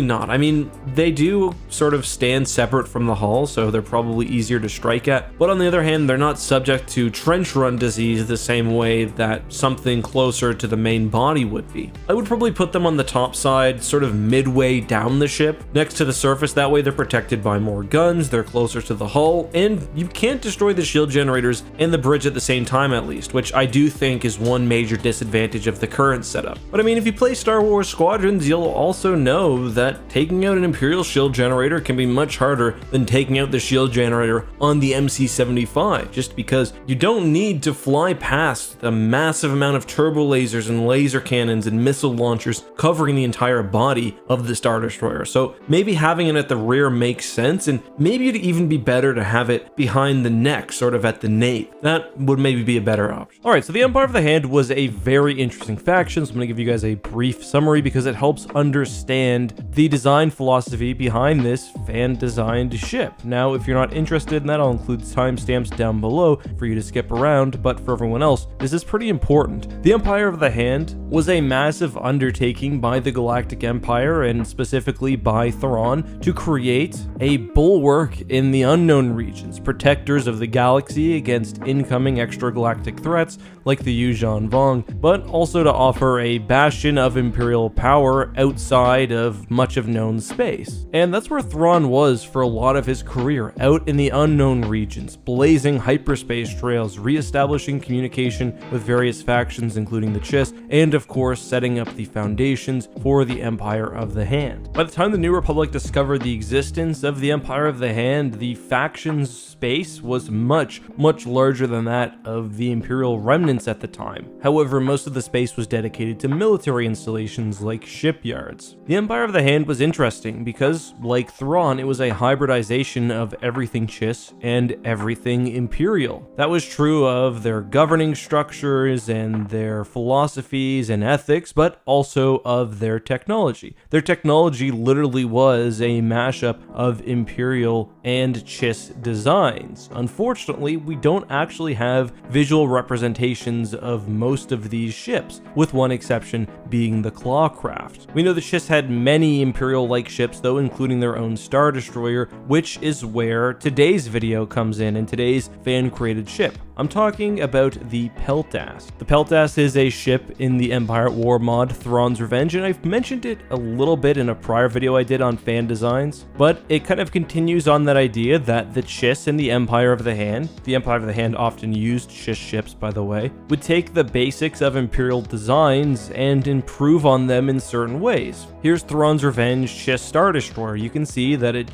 not. I mean, they do sort of stand separate from the hull, so they're probably easier to strike at. But on the other hand, they're not subject to trench run disease the same way that something closer to the main body would be. I would probably put them on the top side, sort of midway down the ship, next to the surface. That way they're protected by more guns, they're closer to the hull, and you can't destroy the shield generators and the bridge at the same time at least, which I do think is one major disadvantage of the current setup. But I mean, if you play Star Wars Squadrons, you'll also know that taking out an Imperial shield generator can be much harder than taking out the shield generator on the MC-75, just because you don't need to fly past the massive amount of turbo lasers and laser cannons and missile launchers covering the entire body of the Star Destroyer. So maybe having it at the rear makes sense, and maybe it'd even be better to have it behind the neck, sort of at the nape. That would maybe be a better option. Alright, so the Empire of the Hand was a very interesting faction, so I'm going to give you guys a brief summary because it helps understand the design philosophy behind this fan-designed ship. Now, if you're not interested in that, I'll include timestamps down below for you to skip around, but for everyone else, this is pretty important. The Empire of the Hand was a massive undertaking by the Galactic Empire, and specifically by Thrawn, to create a bulwark in the unknown regions, protectors of the galaxy against incoming extragalactic threats like the Yuuzhan Vong, but also to offer a bastion of Imperial power outside of much of known space. And that's where Thrawn was for a lot of his career, out in the unknown regions, blazing hyperspace trails, re-establishing communication with various factions including the Chiss, and of course setting up the foundations for the Empire of the Hand. By the time the New Republic discovered the existence of the Empire of the Hand, the faction's space was much larger than that of the Imperial remnants at the time. However, most of the space was dedicated to military installations like shipyards. The Empire of the Hand was interesting because, like Thrawn, it was a hybridization of everything Chiss and everything Imperial. That was true of their governing structures and their philosophies and ethics, but also of their technology. Their technology literally was a mashup of Imperial and Chiss designs. Unfortunately, we don't actually have visual representations of most of these ships, with one exception being the Clawcraft. We know the Chiss had many Imperial-like ships though, including their own Star Destroyer, which is where today's video comes in, and today's fan-created ship. I'm talking about the Peltast. The Peltast is a ship in the Empire at War mod, Thrawn's Revenge, and I've mentioned it a little bit in a prior video I did on fan designs, but it kind of continues on that idea that the Chiss and the Empire of the Hand often used Chiss ships by the way, would take the basics of Imperial designs and improve on them in certain ways. Here's Thrawn's Revenge Chiss Star Destroyer. You can see that it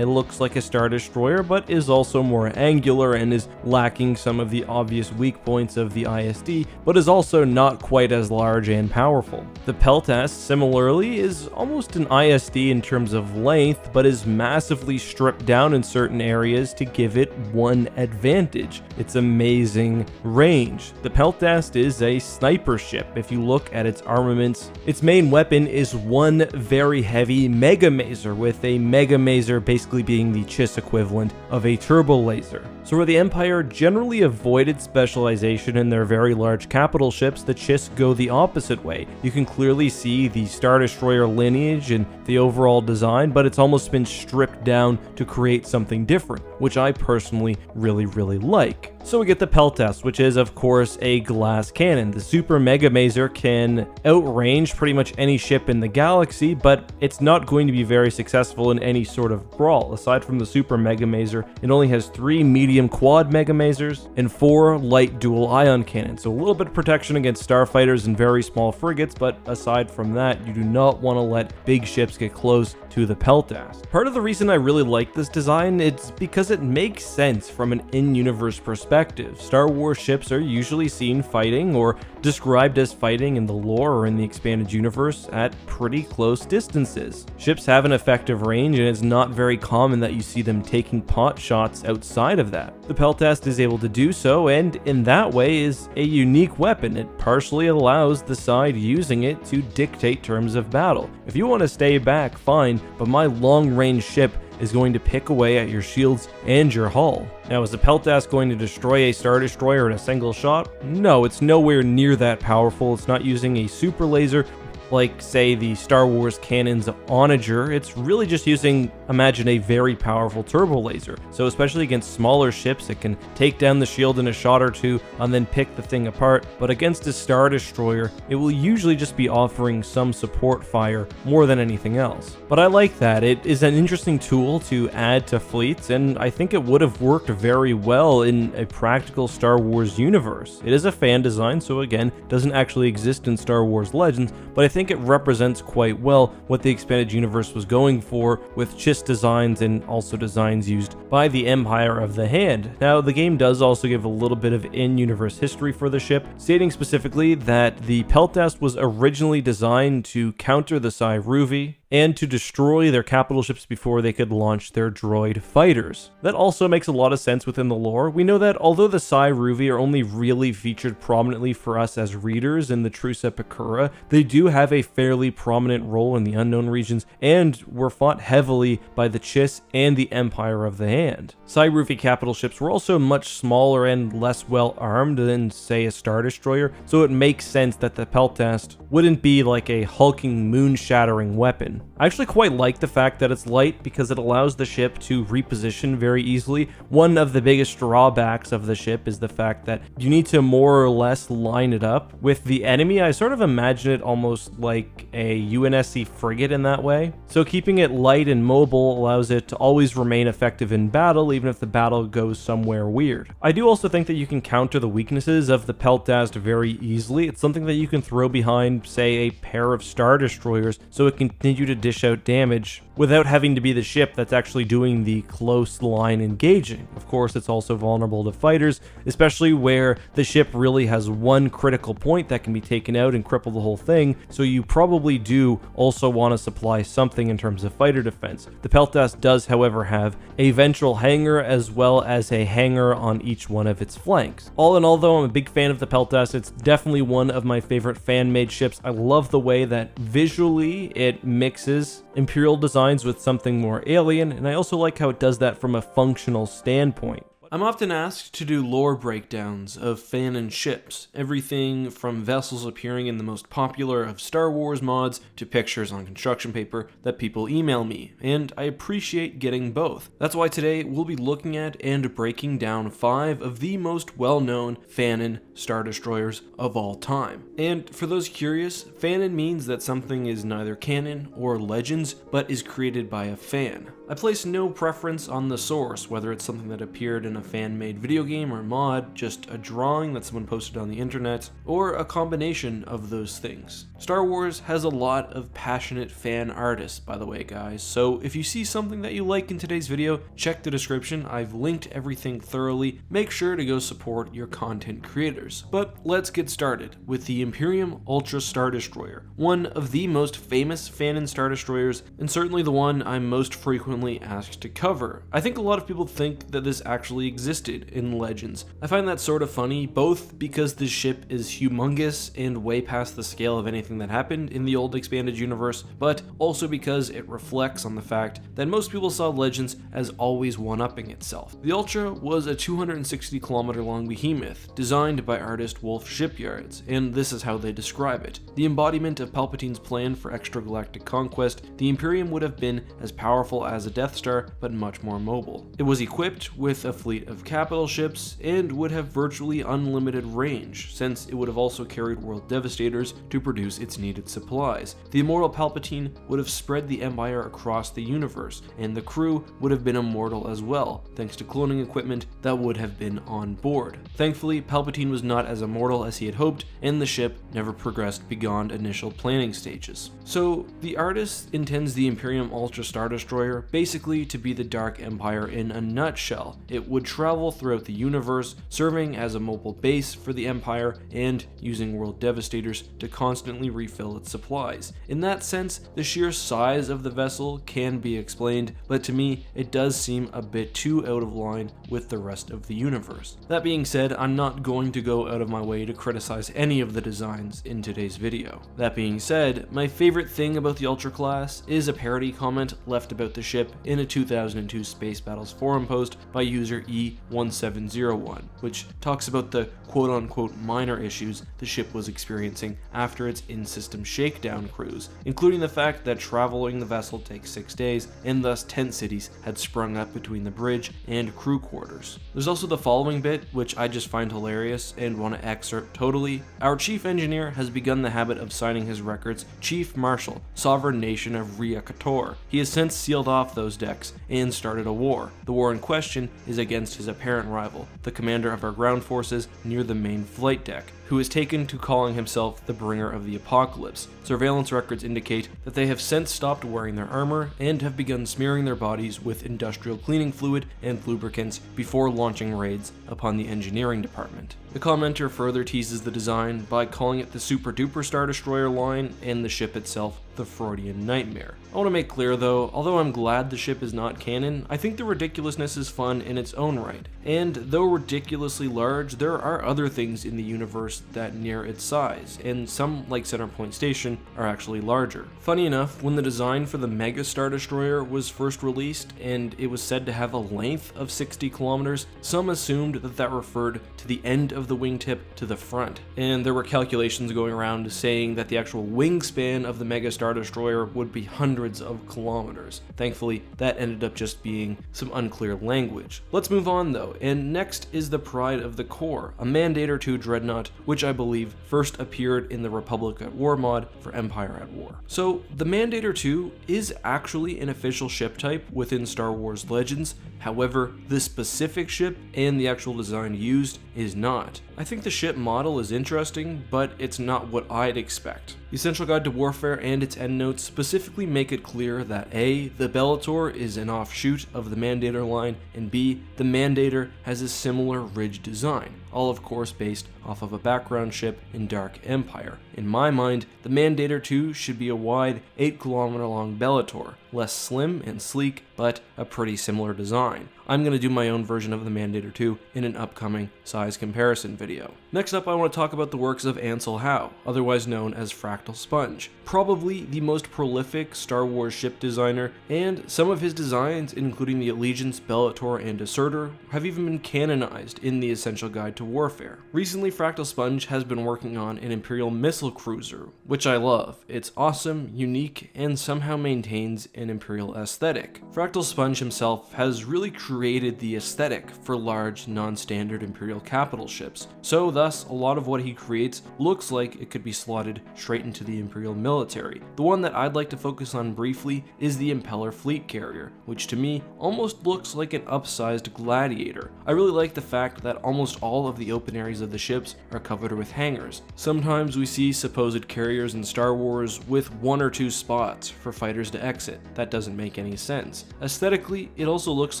looks like a Star Destroyer, but is also more angular and is lacking mimicking some of the obvious weak points of the ISD, but is also not quite as large and powerful. The Peltast, similarly, is almost an ISD in terms of length, but is massively stripped down in certain areas to give it one advantage: its amazing range. The Peltast is a sniper ship. If you look at its armaments, its main weapon is one very heavy Mega Maser, with a Mega Maser basically being the Chiss equivalent of a turbo laser. So where the Empire generally avoided specialization in their very large capital ships, the Chiss go the opposite way. You can clearly see the Star Destroyer lineage and the overall design, but it's almost been stripped down to create something different, which I personally really like. So we get the Peltast, which is of course a glass cannon. The Super Mega Maser can outrange pretty much any ship in the galaxy, but it's not going to be very successful in any sort of brawl. Aside from the Super Mega Maser, it only has 3 medium quad Mega Masers and 4 light dual ion cannons. So a little bit of protection against starfighters and very small frigates, but aside from that, you do not want to let big ships get close to the Peltast. Part of the reason I really like this design is because it makes sense from an in-universe perspective. Star Wars ships are usually seen fighting, or described as fighting in the lore or in the expanded universe, at pretty close distances. Ships have an effective range, and it's not very common that you see them taking pot shots outside of that. The Peltast is able to do so, and in that way is a unique weapon. It partially allows the side using it to dictate terms of battle. If you want to stay back, fine, but my long-range ship is going to pick away at your shields and your hull. Now, is the Peltast going to destroy a Star Destroyer in a single shot? No, it's nowhere near that powerful. It's not using a super laser like, say, the Star Wars canon's Onager. It's really just using, imagine, a very powerful turbo laser. So especially against smaller ships, it can take down the shield in a shot or two and then pick the thing apart. But against a Star Destroyer, it will usually just be offering some support fire more than anything else. But I like that. It is an interesting tool to add to fleets, and I think it would have worked very well in a practical Star Wars universe. It is a fan design, so again, doesn't actually exist in Star Wars Legends, but I think it represents quite well what the expanded universe was going for, with Chiss designs and also designs used by the Empire of the Hand. Now, the game does also give a little bit of in-universe history for the ship, stating specifically that the Peltast was originally designed to counter the Cyruvi and to destroy their capital ships before they could launch their droid fighters. That also makes a lot of sense within the lore. We know that although the Cyruvi are only really featured prominently for us as readers in the Truce Epicura, they do have a fairly prominent role in the unknown regions and were fought heavily by the Chiss and the Empire of the Hand. Cyruvi capital ships were also much smaller and less well armed than, say, a Star Destroyer, so it makes sense that the Peltast wouldn't be like a hulking, moon-shattering weapon. I actually quite like the fact that it's light because it allows the ship to reposition very easily. One of the biggest drawbacks of the ship is the fact that you need to more or less line it up with the enemy. I sort of imagine it almost like a UNSC frigate in that way. So keeping it light and mobile allows it to always remain effective in battle, even if the battle goes somewhere weird. I do also think that you can counter the weaknesses of the Peltast very easily. It's something that you can throw behind, say, a pair of Star Destroyers so it can continue to dish out damage without having to be the ship that's actually doing the close line engaging. Of course, it's also vulnerable to fighters, especially where the ship really has one critical point that can be taken out and cripple the whole thing, so you probably do also want to supply something in terms of fighter defense. The Peltast does, however, have a ventral hangar as well as a hangar on each one of its flanks. All in all, though, I'm a big fan of the Peltast. It's definitely one of my favorite fan-made ships. I love the way that visually it mixes Imperial designs with something more alien, and I also like how it does that from a functional standpoint. I'm often asked to do lore breakdowns of Fanon ships, everything from vessels appearing in the most popular of Star Wars mods to pictures on construction paper that people email me, and I appreciate getting both. That's why today we'll be looking at and breaking down 5 of the most well-known Fanon Star Destroyers of all time. And for those curious, Fanon means that something is neither canon or legends, but is created by a fan. I place no preference on the source, whether it's something that appeared in a fan-made video game or mod, just a drawing that someone posted on the internet, or a combination of those things. Star Wars has a lot of passionate fan artists, by the way guys, so if you see something that you like in today's video, check the description. I've linked everything thoroughly. Make sure to go support your content creators. But let's get started with the Imperium Ultra Star Destroyer, one of the most famous Fanon Star Destroyers, and certainly the one I'm most frequently asked to cover. I think a lot of people think that this actually existed in Legends. I find that sort of funny, both because this ship is humongous and way past the scale of anything that happened in the old expanded universe, but also because it reflects on the fact that most people saw Legends as always one-upping itself. The Ultra was a 260-kilometer long behemoth, designed by artist Wolf Shipyards, and this is how they describe it. The embodiment of Palpatine's plan for extragalactic conquest, the Imperium would have been as powerful as a Death Star, but much more mobile. It was equipped with a fleet of capital ships, and would have virtually unlimited range, since it would have also carried world devastators to produce its needed supplies. The immortal Palpatine would have spread the Empire across the universe, and the crew would have been immortal as well, thanks to cloning equipment that would have been on board. Thankfully, Palpatine was not as immortal as he had hoped, and the ship never progressed beyond initial planning stages. So, the artist intends the Imperium Ultra Star Destroyer basically to be the Dark Empire in a nutshell. It would travel throughout the universe, serving as a mobile base for the Empire and using world devastators to constantly refill its supplies. In that sense, the sheer size of the vessel can be explained, but to me, it does seem a bit too out of line with the rest of the universe. That being said, I'm not going to go out of my way to criticize any of the designs in today's video. That being said, my favorite thing about the Ultra class is a parody comment left about the ship in a 2002 Space Battles forum post by user E1701, which talks about the quote-unquote minor issues the ship was experiencing after its in-system shakedown cruise, including the fact that traveling the vessel takes 6 days, and thus tent cities had sprung up between the bridge and crew quarters. There's also the following bit, which I just find hilarious and want to excerpt totally. Our chief engineer has begun the habit of signing his records Chief Marshal, Sovereign Nation of Ria-Kator. He has since sealed off those decks and started a war. The war in question is against his apparent rival, the commander of our ground forces near the main flight deck, who is taken to calling himself the Bringer of the Apocalypse. Surveillance records indicate that they have since stopped wearing their armor and have begun smearing their bodies with industrial cleaning fluid and lubricants before launching raids upon the engineering department. The commenter further teases the design by calling it the Super Duper Star Destroyer line and the ship itself the Freudian Nightmare. I want to make clear though, although I'm glad the ship is not canon, I think the ridiculousness is fun in its own right. And though ridiculously large, there are other things in the universe that near its size, and some, like Centerpoint Station, are actually larger. Funny enough, when the design for the Mega Star Destroyer was first released, and it was said to have a length of 60 kilometers, some assumed that that referred to the end of the wingtip to the front, and there were calculations going around saying that the actual wingspan of the Mega Star Destroyer would be hundreds of kilometers. Thankfully, that ended up just being some unclear language. Let's move on though, and next is the Pride of the Core, a Mandator 2 Dreadnought, which I believe first appeared in the Republic at War mod for Empire at War. So, the Mandator 2 is actually an official ship type within Star Wars Legends. However, the specific ship and the actual design used is not. I think the ship model is interesting, but it's not what I'd expect. The Essential Guide to Warfare and its endnotes specifically make it clear that A, the Bellator is an offshoot of the Mandator line, and B, the Mandator has a similar ridge design, all of course based off of a background ship in Dark Empire. In my mind, the Mandator 2 should be a wide 8-kilometer long Bellator, less slim and sleek, but a pretty similar design. I'm going to do my own version of the Mandator 2 in an upcoming size comparison video. Next up, I want to talk about the works of Ansel Howe, otherwise known as Fractal Sponge, probably the most prolific Star Wars ship designer, and some of his designs, including the Allegiance, Bellator, and Assertor, have even been canonized in the Essential Guide to Warfare. Recently, Fractal Sponge has been working on an Imperial missile cruiser, which I love. It's awesome, unique, and somehow maintains an Imperial aesthetic. Fractal Sponge himself has really created created the aesthetic for large, non-standard Imperial capital ships. So thus, a lot of what he creates looks like it could be slotted straight into the Imperial military. The one that I'd like to focus on briefly is the Impeller Fleet Carrier, which to me almost looks like an upsized Gladiator. I really like the fact that almost all of the open areas of the ships are covered with hangars. Sometimes we see supposed carriers in Star Wars with 1 or 2 spots for fighters to exit. That doesn't make any sense. Aesthetically, it also looks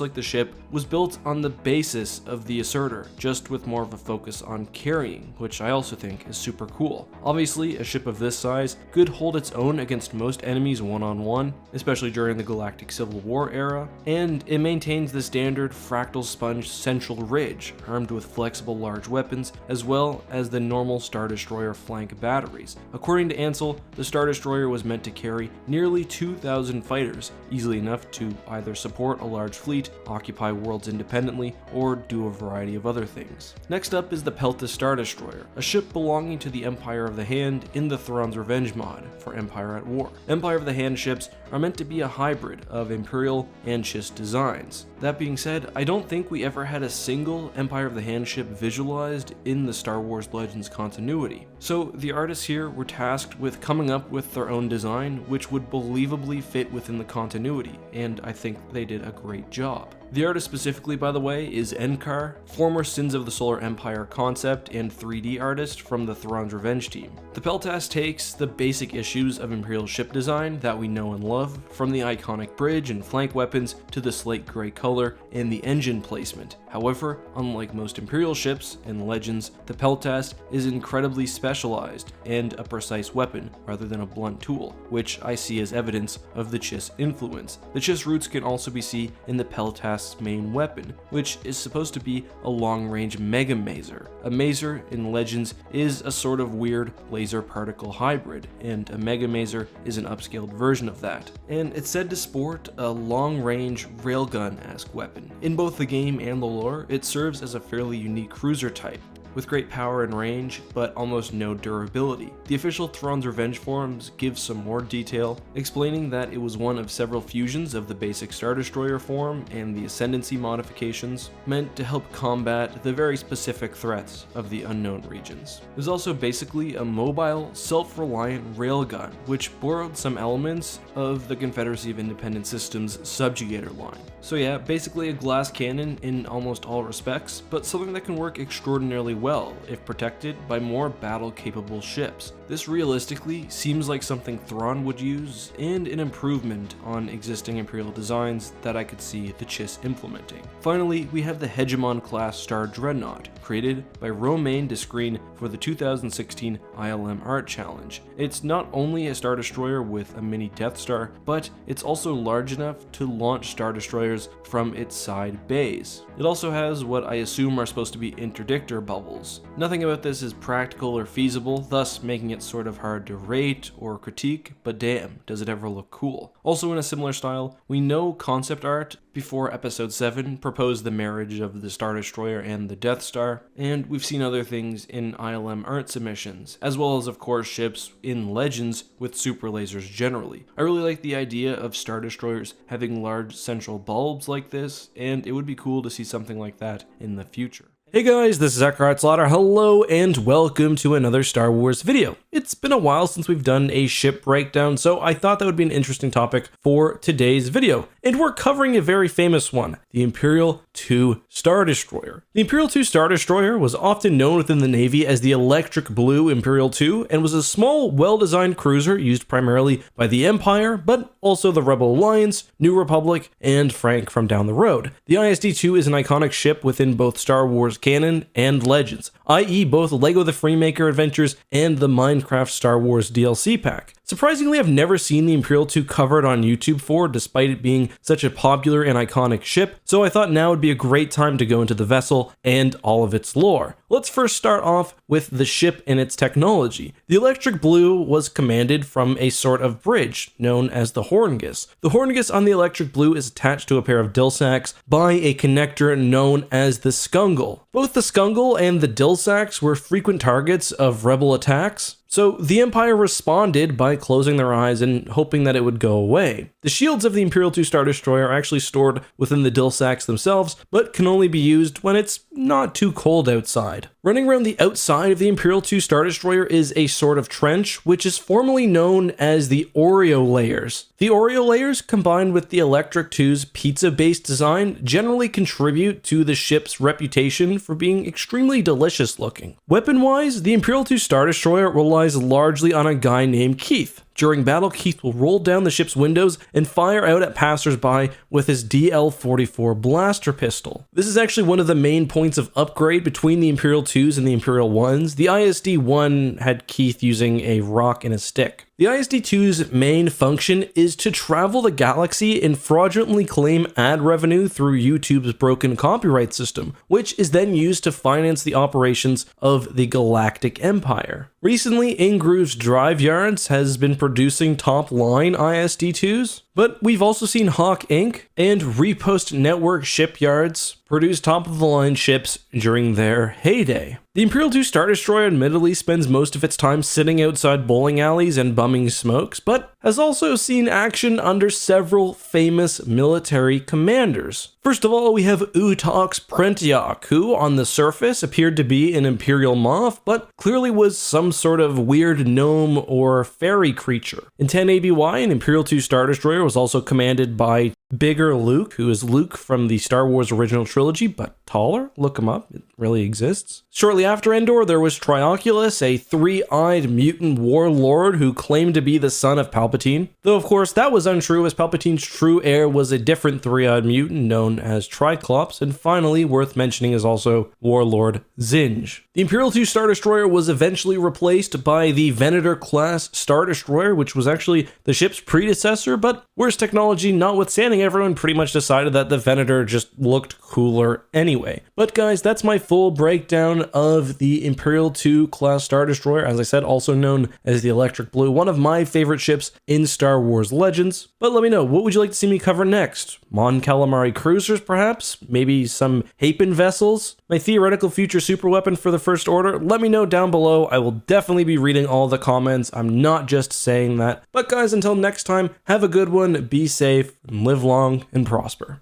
like the ship was built on the basis of the Assertor, just with more of a focus on carrying, which I also think is super cool. Obviously, a ship of this size could hold its own against most enemies one-on-one, especially during the Galactic Civil War era, and it maintains the standard fractal sponge central ridge, armed with flexible large weapons, as well as the normal Star Destroyer flank batteries. According to Ansel, the Star Destroyer was meant to carry nearly 2,000 fighters, easily enough to either support a large fleet, occupy worlds independently, or do a variety of other things. Next up is the Peltast Star Destroyer, a ship belonging to the Empire of the Hand in the Thrawn's Revenge mod for Empire at War. Empire of the Hand ships are meant to be a hybrid of Imperial and Chiss designs. That being said, I don't think we ever had a single Empire of the Hand ship visualized in the Star Wars Legends continuity. So the artists here were tasked with coming up with their own design which would believably fit within the continuity, and I think they did a great job. The artist specifically, by the way, is Endor, former Sins of the Solar Empire concept and 3D artist from the Thrawn's Revenge team. The Peltast takes the basic issues of Imperial ship design that we know and love, from the iconic bridge and flank weapons to the slate gray color and the engine placement. However, unlike most Imperial ships and Legends, the Peltast is incredibly specialized and a precise weapon rather than a blunt tool, which I see as evidence of the Chiss influence. The Chiss roots can also be seen in the Peltast's main weapon, which is supposed to be a long-range Mega Maser. A Maser in Legends is a sort of weird laser particle hybrid, and a Mega Maser is an upscaled version of that. And it's said to sport a long-range railgun-esque weapon. In both the game and the lore, it serves as a fairly unique cruiser type, with great power and range, but almost no durability. The official Thrawn's Revenge forums give some more detail, explaining that it was one of several fusions of the basic Star Destroyer form and the Ascendancy modifications, meant to help combat the very specific threats of the unknown regions. It was also basically a mobile, self-reliant railgun, which borrowed some elements of the Confederacy of Independent Systems subjugator line. So yeah, basically a glass cannon in almost all respects, but something that can work extraordinarily well if protected by more battle-capable ships. This realistically seems like something Thrawn would use, and an improvement on existing Imperial designs that I could see the Chiss implementing. Finally, we have the Hegemon-class Star Dreadnought, created by Romain Descreen for the 2016 ILM Art Challenge. It's not only a Star Destroyer with a mini Death Star, but it's also large enough to launch Star Destroyers from its side bays. It also has what I assume are supposed to be interdictor bubbles. Nothing about this is practical or feasible, thus making it sort of hard to rate or critique, but damn, does it ever look cool. Also in a similar style, we know concept art before Episode 7 proposed the marriage of the Star Destroyer and the Death Star, and we've seen other things in ILM art submissions, as well as of course ships in Legends with super lasers generally. I really like the idea of Star Destroyers having large central bulbs like this, and it would be cool to see something like that in the future. Hey guys, this is Slaughter. Hello and welcome to another Star Wars video. It's been a while since we've done a ship breakdown, so I thought that would be an interesting topic for today's video. And we're covering a very famous one, the Imperial 2 Star Destroyer. The Imperial 2 Star Destroyer was often known within the Navy as the Electric Blue Imperial 2 and was a small, well-designed cruiser used primarily by the Empire, but also the Rebel Alliance, New Republic, and Frank from down the road. The ISD-2 is an iconic ship within both Star Wars canon and Legends, i.e. both LEGO The Freemaker Adventures and the Minecraft Star Wars DLC pack. Surprisingly, I've never seen the Imperial 2 covered on YouTube before, despite it being such a popular and iconic ship, so I thought now would be a great time to go into the vessel and all of its lore. Let's first start off with the ship and its technology. The Electric Blue was commanded from a sort of bridge known as the Horngus. The Horngus on the Electric Blue is attached to a pair of Dilsacs by a connector known as the Skungle. Both the Skungle and the Dilsacs were frequent targets of Rebel attacks, So the Empire responded by closing their eyes and hoping that it would go away. The shields of the Imperial II Star Destroyer are actually stored within the dill sacks themselves, but can only be used when it's not too cold outside. Running around the outside of the Imperial II Star Destroyer is a sort of trench, which is formerly known as the Oreo layers. The Oreo layers, combined with the Electric II's pizza-based design, generally contribute to the ship's reputation for being extremely delicious looking. Weapon-wise, the Imperial II Star Destroyer relies largely on a guy named Keith. During battle, Keith will roll down the ship's windows and fire out at passersby with his DL-44 blaster pistol. This is actually one of the main points of upgrade between the Imperial IIs and the Imperial Is. The ISD-1 had Keith using a rock and a stick. The ISD-2's main function is to travel the galaxy and fraudulently claim ad revenue through YouTube's broken copyright system, which is then used to finance the operations of the Galactic Empire. Recently, Ingroove's Drive Yards has been producing top-line ISD-2s, but we've also seen Hawk Inc. and Repost Network Shipyards produce top-of-the-line ships during their heyday. The Imperial II Star Destroyer admittedly spends most of its time sitting outside bowling alleys and bumming smokes, but has also seen action under several famous military commanders. First of all, we have Utox Prentiak, who on the surface appeared to be an Imperial moth, but clearly was some sort of weird gnome or fairy creature. In 10 ABY, an Imperial II Star Destroyer was also commanded by Bigger Luke, who is Luke from the Star Wars original trilogy, but taller. Look him up, it really exists. Shortly after Endor, there was Trioculus, a three-eyed mutant warlord who claimed to be the son of Palpatine. Though, of course, that was untrue, as Palpatine's true heir was a different three-eyed mutant known as Triclops. And finally, worth mentioning is also Warlord Zinj. The Imperial II Star Destroyer was eventually replaced by the Venator-class Star Destroyer, which was actually the ship's predecessor, but worse technology notwithstanding, everyone pretty much decided that the Venator just looked cooler anyway. But guys, that's my full breakdown of the Imperial II class Star Destroyer, as I said, also known as the Electric Blue, one of my favorite ships in Star Wars Legends. But let me know, what would you like to see me cover next? Mon Calamari cruisers, perhaps? Maybe some Hapen vessels? My theoretical future superweapon for the First Order? Let me know down below. I will definitely be reading all the comments. I'm not just saying that. But guys, until next time, have a good one, be safe, and live long and prosper.